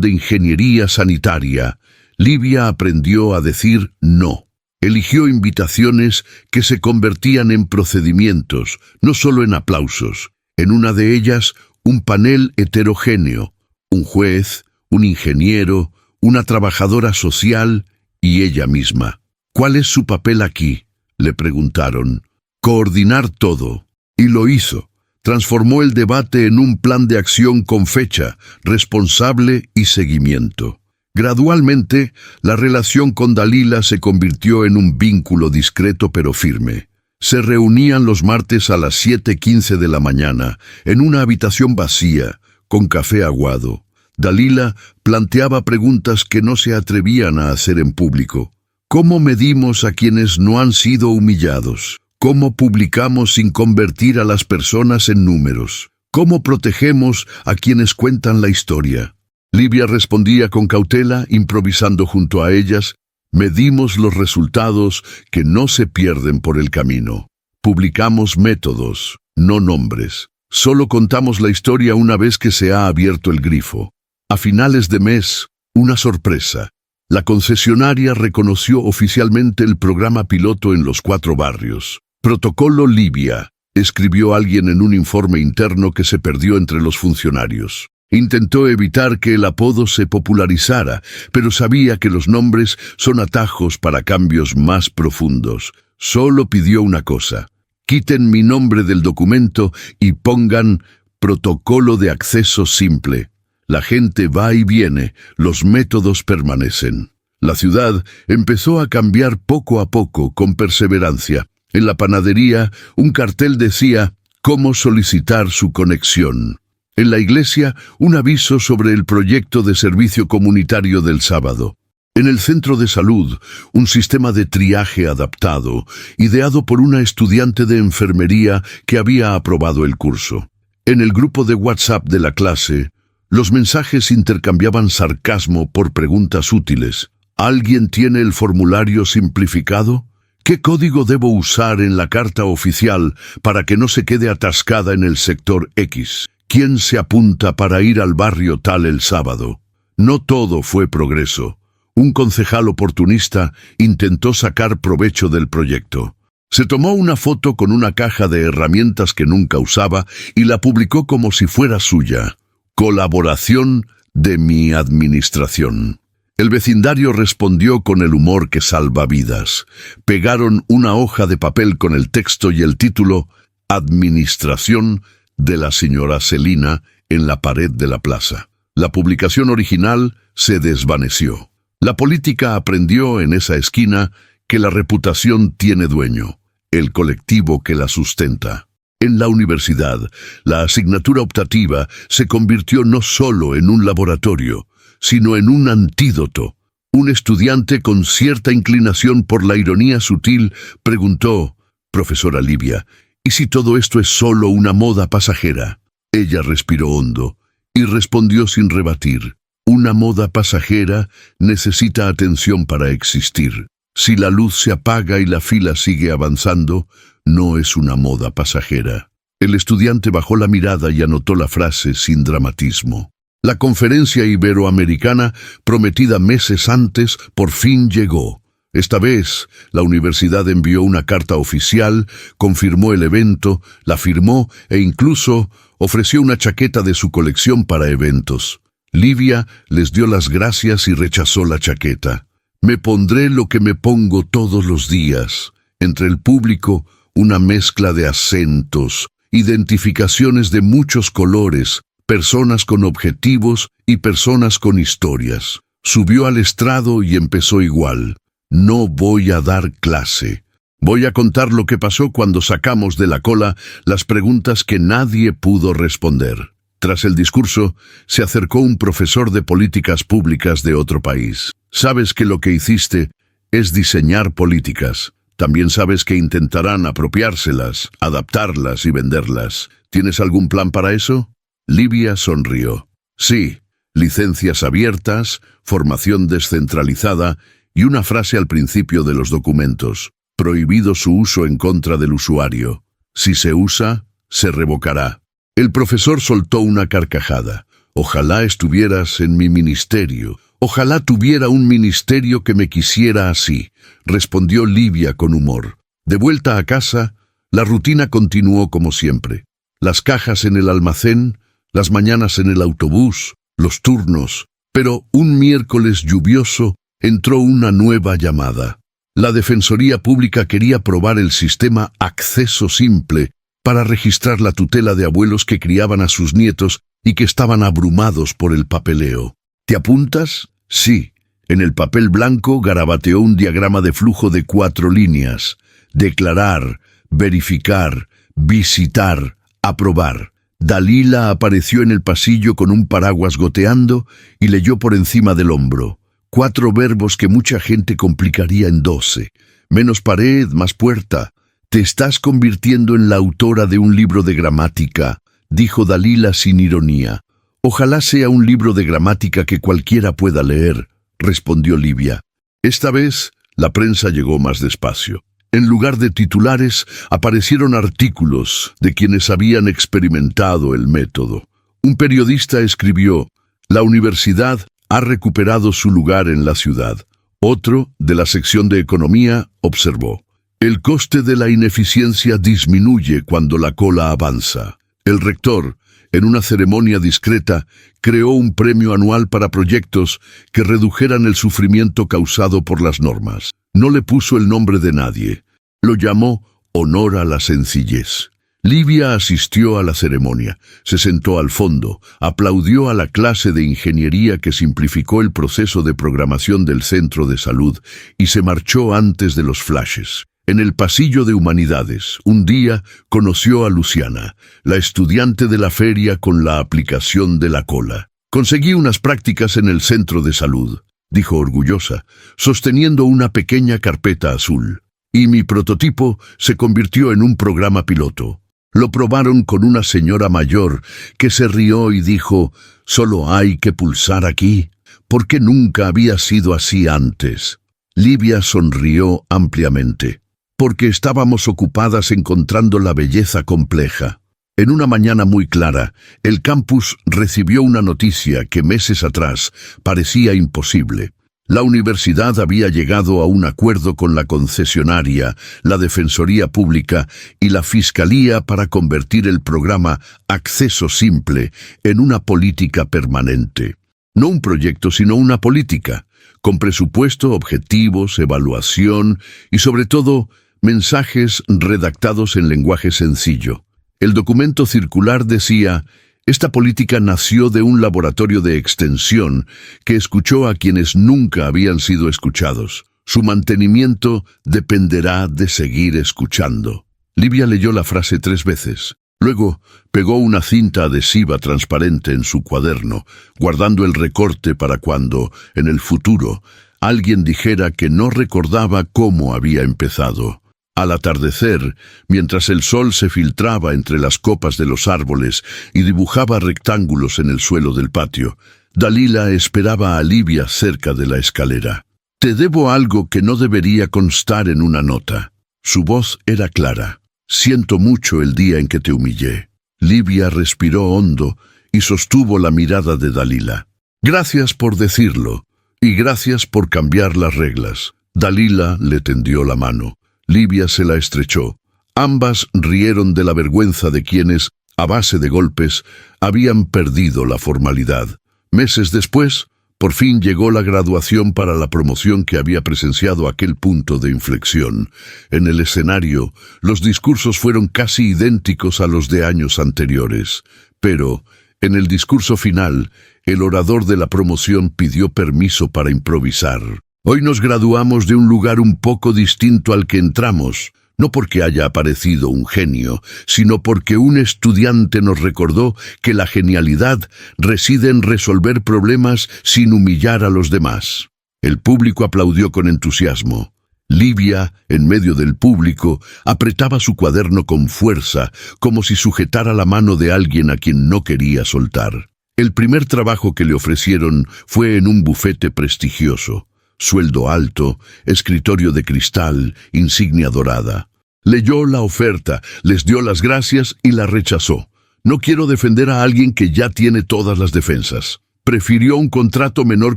de ingeniería sanitaria. Livia aprendió a decir no. Eligió invitaciones que se convertían en procedimientos, no solo en aplausos. En una de ellas, un panel heterogéneo, un juez, un ingeniero, una trabajadora social y ella misma. ¿Cuál es su papel aquí?, le preguntaron. Coordinar todo. Y lo hizo. Transformó el debate en un plan de acción con fecha, responsable y seguimiento. Gradualmente, la relación con Dalila se convirtió en un vínculo discreto pero firme. Se reunían los martes a las 7:15 de la mañana, en una habitación vacía, con café aguado. Dalila planteaba preguntas que no se atrevían a hacer en público. ¿Cómo medimos a quienes no han sido humillados? ¿Cómo publicamos sin convertir a las personas en números? ¿Cómo protegemos a quienes cuentan la historia? Livia respondía con cautela, improvisando junto a ellas. Medimos los resultados que no se pierden por el camino. Publicamos métodos, no nombres. Solo contamos la historia una vez que se ha abierto el grifo. A finales de mes, una sorpresa. La concesionaria reconoció oficialmente el programa piloto en los 4 barrios. Protocolo Livia, escribió alguien en un informe interno que se perdió entre los funcionarios. Intentó evitar que el apodo se popularizara, pero sabía que los nombres son atajos para cambios más profundos. Solo pidió una cosa: quiten mi nombre del documento y pongan protocolo de acceso simple. La gente va y viene, los métodos permanecen. La ciudad empezó a cambiar poco a poco, con perseverancia. En la panadería, un cartel decía cómo solicitar su conexión. En la iglesia, un aviso sobre el proyecto de servicio comunitario del sábado. En el centro de salud, un sistema de triaje adaptado, ideado por una estudiante de enfermería que había aprobado el curso. En el grupo de WhatsApp de la clase, los mensajes intercambiaban sarcasmo por preguntas útiles. ¿Alguien tiene el formulario simplificado? ¿Qué código debo usar en la carta oficial para que no se quede atascada en el sector X? ¿Quién se apunta para ir al barrio tal el sábado? No todo fue progreso. Un concejal oportunista intentó sacar provecho del proyecto. Se tomó una foto con una caja de herramientas que nunca usaba y la publicó como si fuera suya. Colaboración de mi administración. El vecindario respondió con el humor que salva vidas. Pegaron una hoja de papel con el texto y el título Administración de la señora Celina en la pared de la plaza. La publicación original se desvaneció. La política aprendió en esa esquina que la reputación tiene dueño, el colectivo que la sustenta. En la universidad, la asignatura optativa se convirtió no solo en un laboratorio, sino en un antídoto. Un estudiante con cierta inclinación por la ironía sutil preguntó: «Profesora Livia, ¿y si todo esto es solo una moda pasajera?». Ella respiró hondo y respondió sin rebatir: «Una moda pasajera necesita atención para existir. Si la luz se apaga y la fila sigue avanzando, no es una moda pasajera». El estudiante bajó la mirada y anotó la frase sin dramatismo. La conferencia iberoamericana, prometida meses antes, por fin llegó. Esta vez, la universidad envió una carta oficial, confirmó el evento, la firmó e incluso ofreció una chaqueta de su colección para eventos. Livia les dio las gracias y rechazó la chaqueta. «Me pondré lo que me pongo todos los días». Entre el público, una mezcla de acentos, identificaciones de muchos colores, personas con objetivos y personas con historias. Subió al estrado y empezó igual: «No voy a dar clase. Voy a contar lo que pasó cuando sacamos de la cola las preguntas que nadie pudo responder». Tras el discurso, se acercó un profesor de políticas públicas de otro país. Sabes que lo que hiciste es diseñar políticas. También sabes que intentarán apropiárselas, adaptarlas y venderlas. ¿Tienes algún plan para eso? Livia sonrió. Sí, licencias abiertas, formación descentralizada y una frase al principio de los documentos. Prohibido su uso en contra del usuario. Si se usa, se revocará. El profesor soltó una carcajada. Ojalá estuvieras en mi ministerio. Ojalá tuviera un ministerio que me quisiera así, respondió Livia con humor. De vuelta a casa, la rutina continuó como siempre. Las cajas en el almacén, las mañanas en el autobús, los turnos. Pero un miércoles lluvioso entró una nueva llamada. La Defensoría Pública quería probar el sistema Acceso Simple para registrar la tutela de abuelos que criaban a sus nietos y que estaban abrumados por el papeleo. ¿Te apuntas? Sí. En el papel blanco garabateó un diagrama de flujo de 4 líneas. Declarar, verificar, visitar, aprobar. Dalila apareció en el pasillo con un paraguas goteando y leyó por encima del hombro. 4 verbos que mucha gente complicaría en 12. Menos pared, más puerta. Te estás convirtiendo en la autora de un libro de gramática, dijo Dalila sin ironía. Ojalá sea un libro de gramática que cualquiera pueda leer, respondió Livia. Esta vez, la prensa llegó más despacio. En lugar de titulares, aparecieron artículos de quienes habían experimentado el método. Un periodista escribió: «La universidad ha recuperado su lugar en la ciudad». Otro, de la sección de economía, observó: «El coste de la ineficiencia disminuye cuando la cola avanza». El rector, en una ceremonia discreta, creó un premio anual para proyectos que redujeran el sufrimiento causado por las normas. No le puso el nombre de nadie. Lo llamó Honor a la Sencillez. Livia asistió a la ceremonia, se sentó al fondo, aplaudió a la clase de ingeniería que simplificó el proceso de programación del centro de salud y se marchó antes de los flashes. En el pasillo de humanidades, un día conoció a Luciana, la estudiante de la feria con la aplicación de la cola. «Conseguí unas prácticas en el centro de salud», dijo orgullosa, sosteniendo una pequeña carpeta azul. «Y mi prototipo se convirtió en un programa piloto». Lo probaron con una señora mayor que se rió y dijo: «Solo hay que pulsar aquí». «¿Por qué nunca había sido así antes?» Livia sonrió ampliamente. «Porque estábamos ocupadas encontrando la belleza compleja». En una mañana muy clara, el campus recibió una noticia que meses atrás parecía imposible. La universidad había llegado a un acuerdo con la concesionaria, la Defensoría Pública y la Fiscalía para convertir el programa Acceso Simple en una política permanente. No un proyecto, sino una política, con presupuesto, objetivos, evaluación y, sobre todo, mensajes redactados en lenguaje sencillo. El documento circular decía: «Esta política nació de un laboratorio de extensión que escuchó a quienes nunca habían sido escuchados. Su mantenimiento dependerá de seguir escuchando». Livia leyó la frase 3 veces. Luego pegó una cinta adhesiva transparente en su cuaderno, guardando el recorte para cuando, en el futuro, alguien dijera que no recordaba cómo había empezado. Al atardecer, mientras el sol se filtraba entre las copas de los árboles y dibujaba rectángulos en el suelo del patio, Dalila esperaba a Livia cerca de la escalera. «Te debo algo que no debería constar en una nota». Su voz era clara. «Siento mucho el día en que te humillé». Livia respiró hondo y sostuvo la mirada de Dalila. «Gracias por decirlo, y gracias por cambiar las reglas». Dalila le tendió la mano. Livia se la estrechó. Ambas rieron de la vergüenza de quienes, a base de golpes, habían perdido la formalidad. Meses después, por fin llegó la graduación para la promoción que había presenciado aquel punto de inflexión. En el escenario, los discursos fueron casi idénticos a los de años anteriores. Pero, en el discurso final, el orador de la promoción pidió permiso para improvisar. «Hoy nos graduamos de un lugar un poco distinto al que entramos. no porque haya aparecido un genio, sino porque un estudiante nos recordó que la genialidad reside en resolver problemas sin humillar a los demás. El público aplaudió con entusiasmo. Livia, en medio del público, apretaba su cuaderno con fuerza, como si sujetara la mano de alguien a quien no quería soltar. El primer trabajo que le ofrecieron fue en un bufete prestigioso. Sueldo alto, escritorio de cristal, insignia dorada. Leyó la oferta, les dio las gracias y la rechazó. No quiero defender a alguien que ya tiene todas las defensas. Prefirió un contrato menor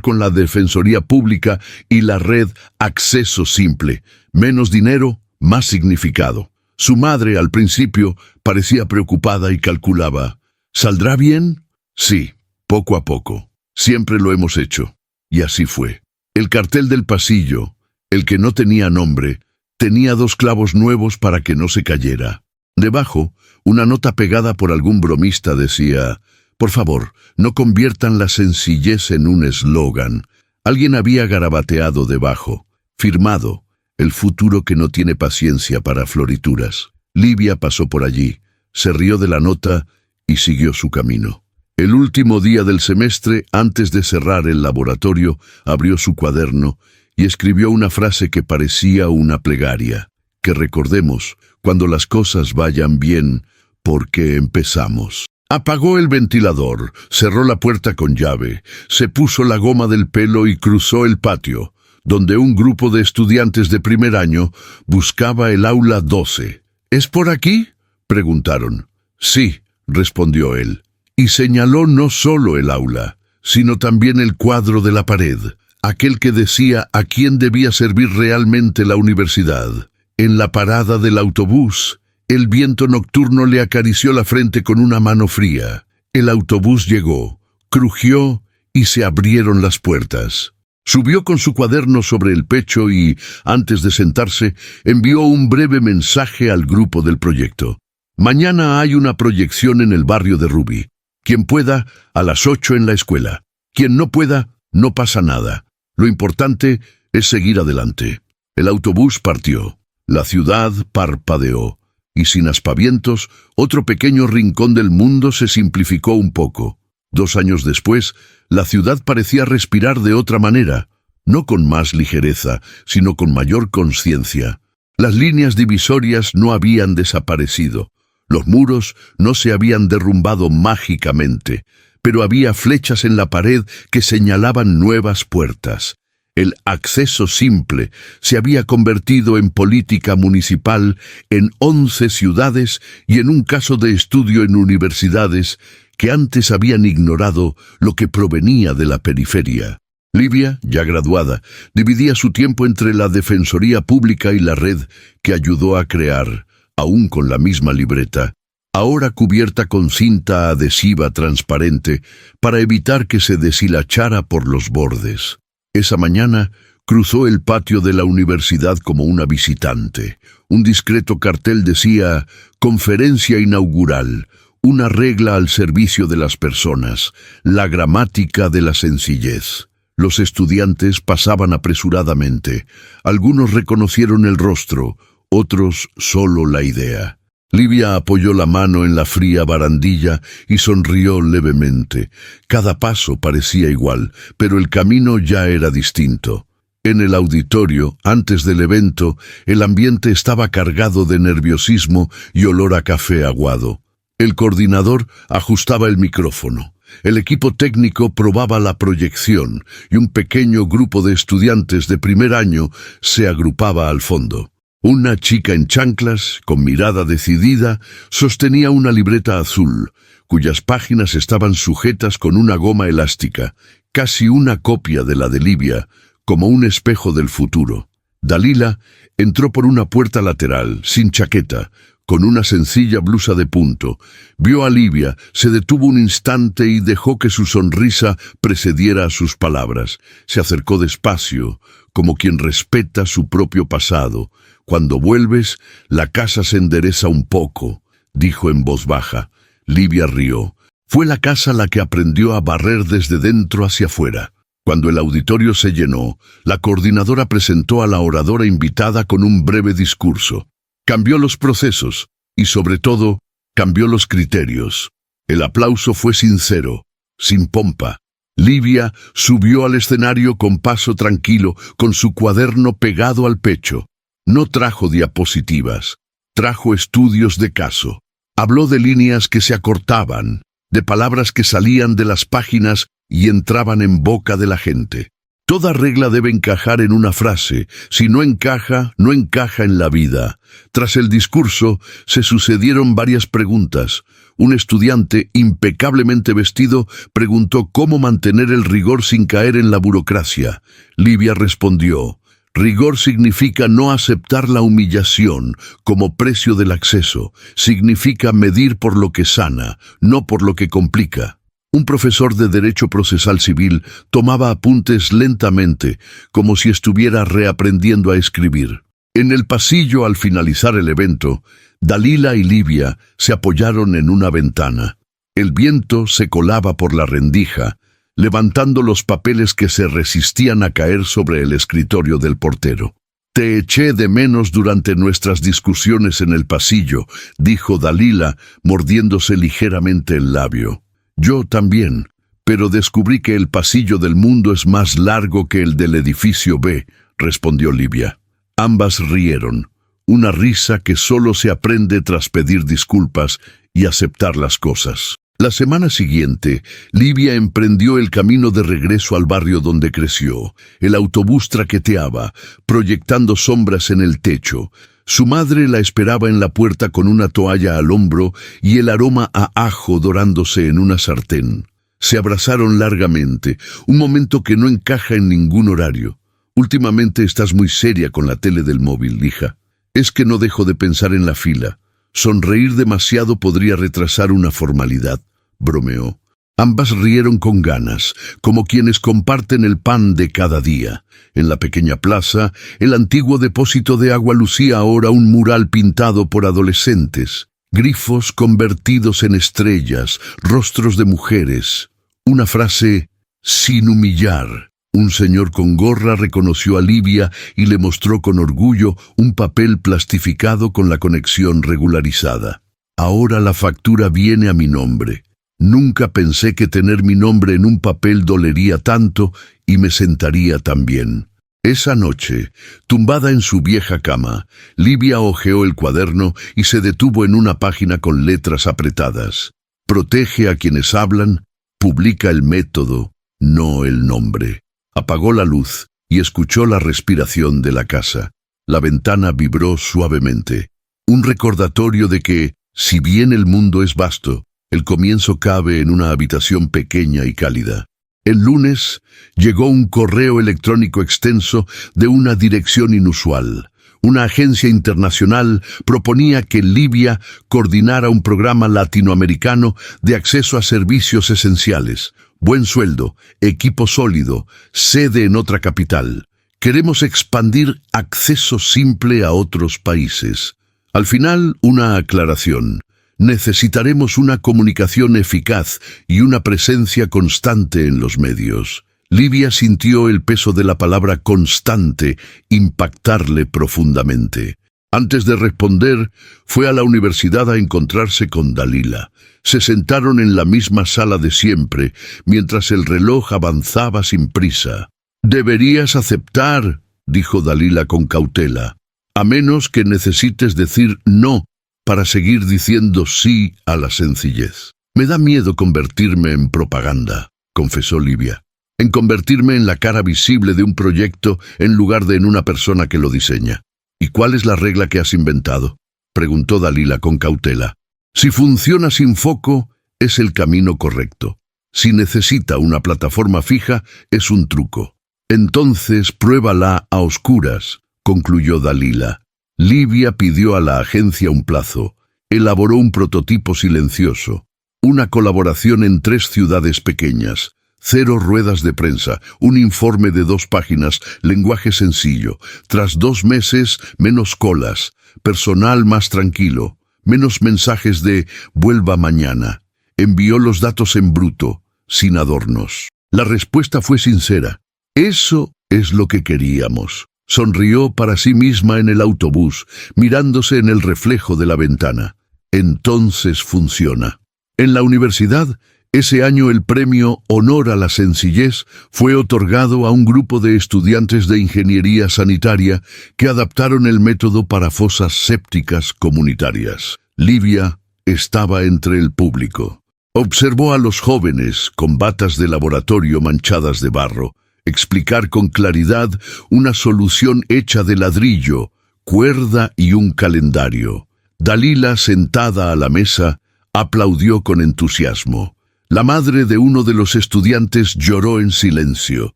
con la Defensoría Pública y la red Acceso Simple. Menos dinero, más significado. Su madre, al principio, parecía preocupada y calculaba. ¿Saldrá bien? Sí, poco a poco. Siempre lo hemos hecho. Y así fue. El cartel del pasillo, el que no tenía nombre, tenía 2 clavos nuevos para que no se cayera. Debajo, una nota pegada por algún bromista decía: «Por favor, no conviertan la sencillez en un eslogan». Alguien había garabateado debajo: «Firmado, el futuro que no tiene paciencia para florituras». Livia pasó por allí, se rió de la nota y siguió su camino. El último día del semestre, antes de cerrar el laboratorio, abrió su cuaderno y escribió una frase que parecía una plegaria. Que recordemos, cuando las cosas vayan bien, ¿por qué empezamos? Apagó el ventilador, cerró la puerta con llave, se puso la goma del pelo y cruzó el patio, donde un grupo de estudiantes de primer año buscaba el aula 12. «¿Es por aquí?», preguntaron. «Sí», respondió él. Y señaló no solo el aula, sino también el cuadro de la pared, aquel que decía a quién debía servir realmente la universidad. En la parada del autobús, el viento nocturno le acarició la frente con una mano fría. El autobús llegó, crujió y se abrieron las puertas. Subió con su cuaderno sobre el pecho y, antes de sentarse, envió un breve mensaje al grupo del proyecto. «Mañana hay una proyección en el barrio de Ruby. Quien pueda, a las 8 en la escuela. Quien no pueda, no pasa nada. Lo importante es seguir adelante». El autobús partió. La ciudad parpadeó. Y sin aspavientos, otro pequeño rincón del mundo se simplificó un poco. 2 años después, la ciudad parecía respirar de otra manera. No con más ligereza, sino con mayor conciencia. Las líneas divisorias no habían desaparecido. Los muros no se habían derrumbado mágicamente, pero había flechas en la pared que señalaban nuevas puertas. El acceso simple se había convertido en política municipal en 11 ciudades y en un caso de estudio en universidades que antes habían ignorado lo que provenía de la periferia. Livia, ya graduada, dividía su tiempo entre la Defensoría Pública y la red que ayudó a crear, aún con la misma libreta, ahora cubierta con cinta adhesiva transparente para evitar que se deshilachara por los bordes. Esa mañana cruzó el patio de la universidad como una visitante. Un discreto cartel decía: «Conferencia inaugural, una regla al servicio de las personas, la gramática de la sencillez». Los estudiantes pasaban apresuradamente. Algunos reconocieron el rostro, otros solo la idea. Livia apoyó la mano en la fría barandilla y sonrió levemente. Cada paso parecía igual, pero el camino ya era distinto. En el auditorio, antes del evento, el ambiente estaba cargado de nerviosismo y olor a café aguado. El coordinador ajustaba el micrófono. El equipo técnico probaba la proyección y un pequeño grupo de estudiantes de primer año se agrupaba al fondo. Una chica en chanclas, con mirada decidida, sostenía una libreta azul, cuyas páginas estaban sujetas con una goma elástica, casi una copia de la de Livia, como un espejo del futuro. Dalila entró por una puerta lateral, sin chaqueta, con una sencilla blusa de punto. Vio a Livia, se detuvo un instante y dejó que su sonrisa precediera a sus palabras. Se acercó despacio, como quien respeta su propio pasado. «Cuando vuelves, la casa se endereza un poco», dijo en voz baja. Livia rió. Fue la casa la que aprendió a barrer desde dentro hacia afuera. Cuando el auditorio se llenó, la coordinadora presentó a la oradora invitada con un breve discurso. Cambió los procesos y, sobre todo, cambió los criterios. El aplauso fue sincero, sin pompa. Livia subió al escenario con paso tranquilo, con su cuaderno pegado al pecho. No trajo diapositivas, trajo estudios de caso. Habló de líneas que se acortaban, de palabras que salían de las páginas y entraban en boca de la gente. Toda regla debe encajar en una frase. Si no encaja, no encaja en la vida. Tras el discurso, se sucedieron varias preguntas. Un estudiante, impecablemente vestido, preguntó cómo mantener el rigor sin caer en la burocracia. Livia respondió: rigor significa no aceptar la humillación como precio del acceso. Significa medir por lo que sana, no por lo que complica. Un profesor de Derecho Procesal Civil tomaba apuntes lentamente, como si estuviera reaprendiendo a escribir. En el pasillo, al finalizar el evento, Dalila y Livia se apoyaron en una ventana. El viento se colaba por la rendija, levantando los papeles que se resistían a caer sobre el escritorio del portero. «Te eché de menos durante nuestras discusiones en el pasillo», dijo Dalila, mordiéndose ligeramente el labio. «Yo también, pero descubrí que el pasillo del mundo es más largo que el del edificio B», respondió Livia. Ambas rieron, una risa que solo se aprende tras pedir disculpas y aceptar las cosas. La semana siguiente, Livia emprendió el camino de regreso al barrio donde creció. El autobús traqueteaba, proyectando sombras en el techo. Su madre la esperaba en la puerta con una toalla al hombro y el aroma a ajo dorándose en una sartén. Se abrazaron largamente, un momento que no encaja en ningún horario. «Últimamente estás muy seria con la tele del móvil, hija». «Es que no dejo de pensar en la fila. Sonreír demasiado podría retrasar una formalidad», bromeó. Ambas rieron con ganas, como quienes comparten el pan de cada día. En la pequeña plaza, el antiguo depósito de agua lucía ahora un mural pintado por adolescentes. Grifos convertidos en estrellas, rostros de mujeres. Una frase: «sin humillar». Un señor con gorra reconoció a Livia y le mostró con orgullo un papel plastificado con la conexión regularizada. «Ahora la factura viene a mi nombre. Nunca pensé que tener mi nombre en un papel dolería tanto y me sentaría tan bien». Esa noche, tumbada en su vieja cama, Livia hojeó el cuaderno y se detuvo en una página con letras apretadas. «Protege a quienes hablan, publica el método, no el nombre». Apagó la luz y escuchó la respiración de la casa. La ventana vibró suavemente. Un recordatorio de que, si bien el mundo es vasto, el comienzo cabe en una habitación pequeña y cálida. El lunes llegó un correo electrónico extenso de una dirección inusual. Una agencia internacional proponía que Livia coordinara un programa latinoamericano de acceso a servicios esenciales. Buen sueldo, equipo sólido, sede en otra capital. Queremos expandir acceso simple a otros países. Al final, una aclaración. Necesitaremos una comunicación eficaz y una presencia constante en los medios. Livia sintió el peso de la palabra constante impactarle profundamente. Antes de responder, fue a la universidad a encontrarse con Dalila. Se sentaron en la misma sala de siempre, mientras el reloj avanzaba sin prisa. «Deberías aceptar», dijo Dalila con cautela, «a menos que necesites decir no para seguir diciendo sí a la sencillez». «Me da miedo convertirme en propaganda», confesó Livia. «En convertirme en la cara visible de un proyecto en lugar de en una persona que lo diseña». «¿Y cuál es la regla que has inventado?», preguntó Dalila con cautela. «Si funciona sin foco, es el camino correcto. Si necesita una plataforma fija, es un truco. Entonces pruébala a oscuras», concluyó Dalila. Livia pidió a la agencia un plazo. Elaboró un prototipo silencioso. Una colaboración en 3 ciudades pequeñas. 0 ruedas de prensa, un informe de 2 páginas, lenguaje sencillo. Tras 2 meses, menos colas, personal más tranquilo, menos mensajes de «vuelva mañana». Envió los datos en bruto, sin adornos. La respuesta fue sincera. «Eso es lo que queríamos. Sonrió para sí misma en el autobús, mirándose en el reflejo de la ventana. Entonces funciona. En la universidad, ese año el premio Honor a la Sencillez fue otorgado a un grupo de estudiantes de ingeniería sanitaria que adaptaron el método para fosas sépticas comunitarias. Livia estaba entre el público. Observó a los jóvenes con batas de laboratorio manchadas de barro explicar con claridad una solución hecha de ladrillo, cuerda y un calendario. Dalila, sentada a la mesa, aplaudió con entusiasmo. La madre de uno de los estudiantes lloró en silencio,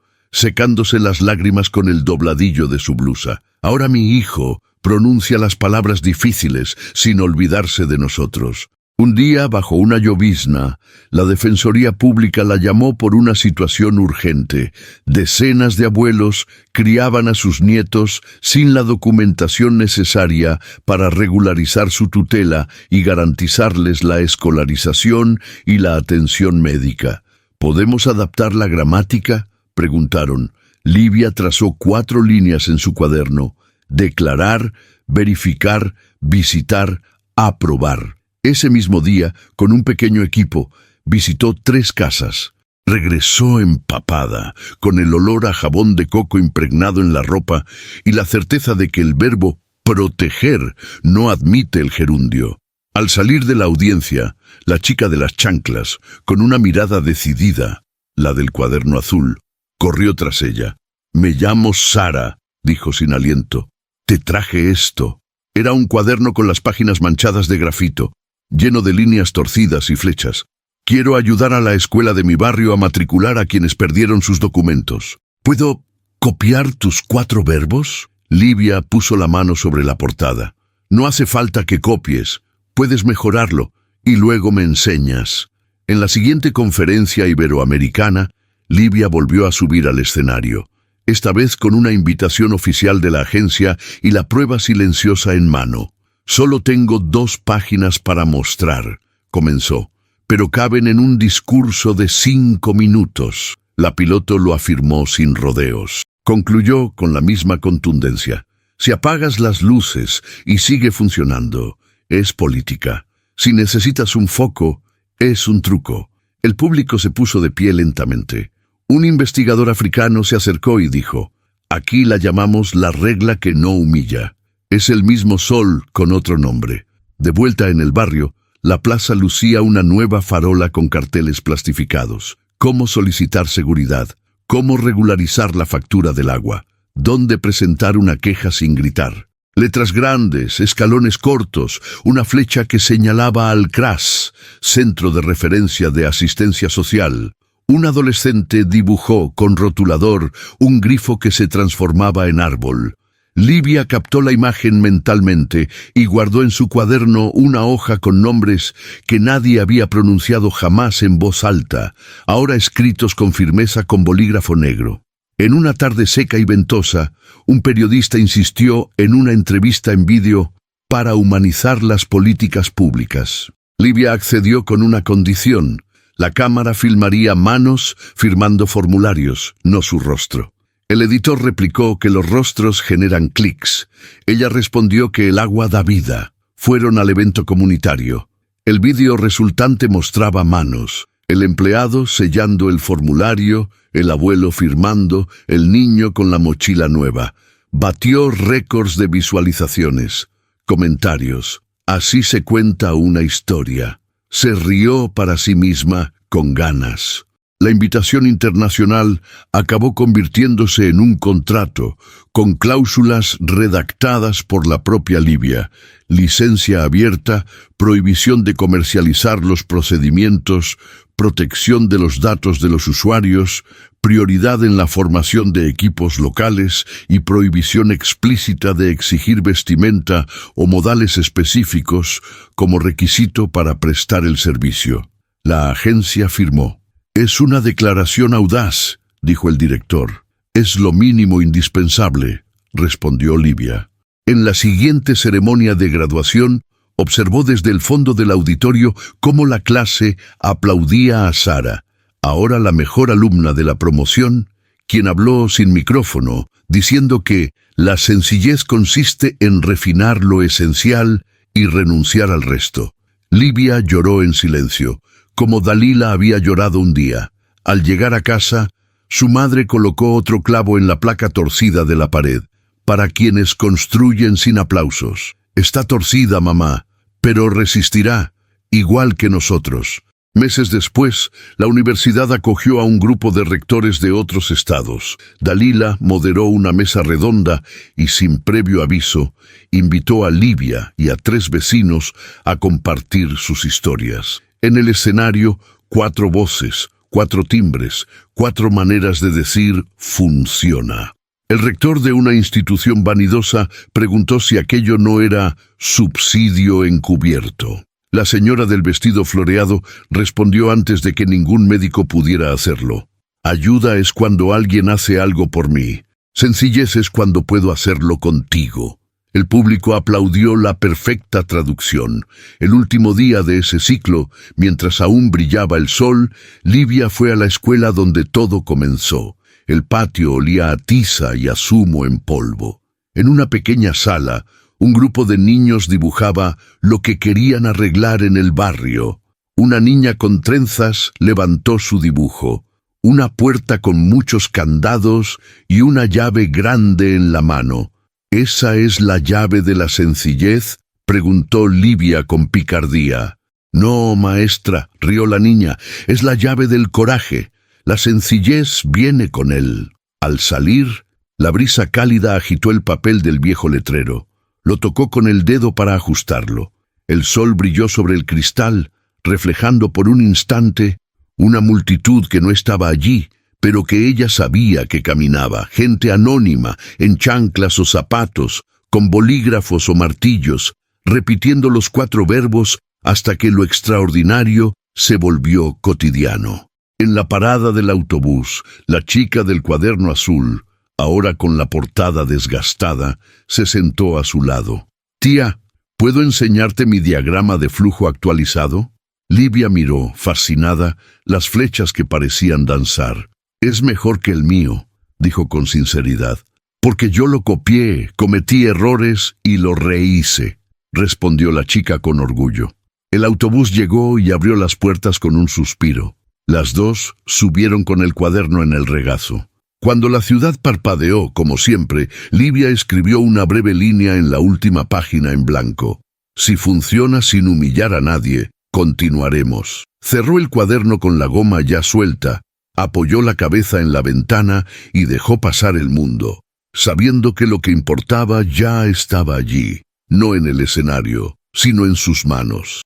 secándose las lágrimas con el dobladillo de su blusa. Ahora mi hijo pronuncia las palabras difíciles sin olvidarse de nosotros. Un día, bajo una llovizna, la Defensoría Pública la llamó por una situación urgente. Decenas de abuelos criaban a sus nietos sin la documentación necesaria para regularizar su tutela y garantizarles la escolarización y la atención médica. ¿Podemos adaptar la gramática?, preguntaron. Livia trazó 4 líneas en su cuaderno: declarar, verificar, visitar, aprobar. Ese mismo día, con un pequeño equipo, visitó 3 casas. Regresó empapada, con el olor a jabón de coco impregnado en la ropa y la certeza de que el verbo proteger no admite el gerundio. Al salir de la audiencia, la chica de las chanclas, con una mirada decidida, la del cuaderno azul, corrió tras ella. «Me llamo Sara», dijo sin aliento. «Te traje esto». Era un cuaderno con las páginas manchadas de grafito, lleno de líneas torcidas y flechas. «Quiero ayudar a la escuela de mi barrio a matricular a quienes perdieron sus documentos. ¿Puedo copiar tus 4 verbos?» Livia puso la mano sobre la portada. «No hace falta que copies. Puedes mejorarlo y luego me enseñas». En la siguiente conferencia iberoamericana, Livia volvió a subir al escenario, esta vez con una invitación oficial de la agencia y la prueba silenciosa en mano. «Solo tengo 2 páginas para mostrar», comenzó, «pero caben en un discurso de 5 minutos». La piloto lo afirmó sin rodeos. Concluyó con la misma contundencia. «Si apagas las luces y sigue funcionando, es política. Si necesitas un foco, es un truco». El público se puso de pie lentamente. Un investigador africano se acercó y dijo: «Aquí la llamamos la regla que no humilla. Es el mismo sol con otro nombre». De vuelta en el barrio, la plaza lucía una nueva farola con carteles plastificados. Cómo solicitar seguridad, cómo regularizar la factura del agua, dónde presentar una queja sin gritar. Letras grandes, escalones cortos, una flecha que señalaba al CRAS, Centro de Referencia de Asistencia Social. Un adolescente dibujó con rotulador un grifo que se transformaba en árbol. Livia captó la imagen mentalmente y guardó en su cuaderno una hoja con nombres que nadie había pronunciado jamás en voz alta, ahora escritos con firmeza con bolígrafo negro. En una tarde seca y ventosa, un periodista insistió en una entrevista en vídeo para humanizar las políticas públicas. Livia accedió con una condición: la cámara filmaría manos firmando formularios, no su rostro. El editor replicó que los rostros generan clics. Ella respondió que el agua da vida. Fueron al evento comunitario. El vídeo resultante mostraba manos, el empleado sellando el formulario, el abuelo firmando, el niño con la mochila nueva. Batió récords de visualizaciones. Comentarios: «Así se cuenta una historia». Se rió para sí misma con ganas. La invitación internacional acabó convirtiéndose en un contrato, con cláusulas redactadas por la propia Livia: licencia abierta, prohibición de comercializar los procedimientos, protección de los datos de los usuarios, prioridad en la formación de equipos locales y prohibición explícita de exigir vestimenta o modales específicos como requisito para prestar el servicio. La agencia firmó. «Es una declaración audaz», dijo el director. «Es lo mínimo indispensable», respondió Livia. En la siguiente ceremonia de graduación, observó desde el fondo del auditorio cómo la clase aplaudía a Sara, ahora la mejor alumna de la promoción, quien habló sin micrófono, diciendo que La sencillez consiste en refinar lo esencial y renunciar al resto. Livia lloró en silencio, como Dalila había llorado un día. Al llegar a casa, su madre colocó otro clavo en la placa torcida de la pared. Para quienes construyen sin aplausos. Está torcida, mamá, pero resistirá, igual que nosotros. Meses después, la universidad acogió a un grupo de rectores de otros estados. Dalila moderó una mesa redonda y, sin previo aviso, invitó a Livia y a 3 vecinos a compartir sus historias. En el escenario, 4 voces, 4 timbres, 4 maneras de decir «funciona». El rector de una institución vanidosa preguntó si aquello no era subsidio encubierto. La señora del vestido floreado respondió antes de que ningún médico pudiera hacerlo. Ayuda es cuando alguien hace algo por mí. Sencillez es cuando puedo hacerlo contigo. El público aplaudió la perfecta traducción. El último día de ese ciclo, mientras aún brillaba el sol, Livia fue a la escuela donde todo comenzó. El patio olía a tiza y a zumo en polvo. En una pequeña sala, un grupo de niños dibujaba lo que querían arreglar en el barrio. Una niña con trenzas levantó su dibujo. Una puerta con muchos candados y una llave grande en la mano. ¿Esa es la llave de la sencillez?, preguntó Livia con picardía. No, maestra, rió la niña, es la llave del coraje. La sencillez viene con él. Al salir, la brisa cálida agitó el papel del viejo letrero. Lo tocó con el dedo para ajustarlo. El sol brilló sobre el cristal, reflejando por un instante una multitud que no estaba allí, pero que ella sabía que caminaba, gente anónima, en chanclas o zapatos, con bolígrafos o martillos, repitiendo los 4 verbos hasta que lo extraordinario se volvió cotidiano. En la parada del autobús, la chica del cuaderno azul, ahora con la portada desgastada, se sentó a su lado. «Tía, ¿puedo enseñarte mi diagrama de flujo actualizado?» Livia miró, fascinada, las flechas que parecían danzar. «Es mejor que el mío», dijo con sinceridad. «Porque yo lo copié, cometí errores y lo rehice», respondió la chica con orgullo. El autobús llegó y abrió las puertas con un suspiro. Las dos subieron con el cuaderno en el regazo. Cuando la ciudad parpadeó, como siempre, Livia escribió una breve línea en la última página en blanco. «Si funciona sin humillar a nadie, continuaremos». Cerró el cuaderno con la goma ya suelta, apoyó la cabeza en la ventana y dejó pasar el mundo, sabiendo que lo que importaba ya estaba allí, no en el escenario, sino en sus manos.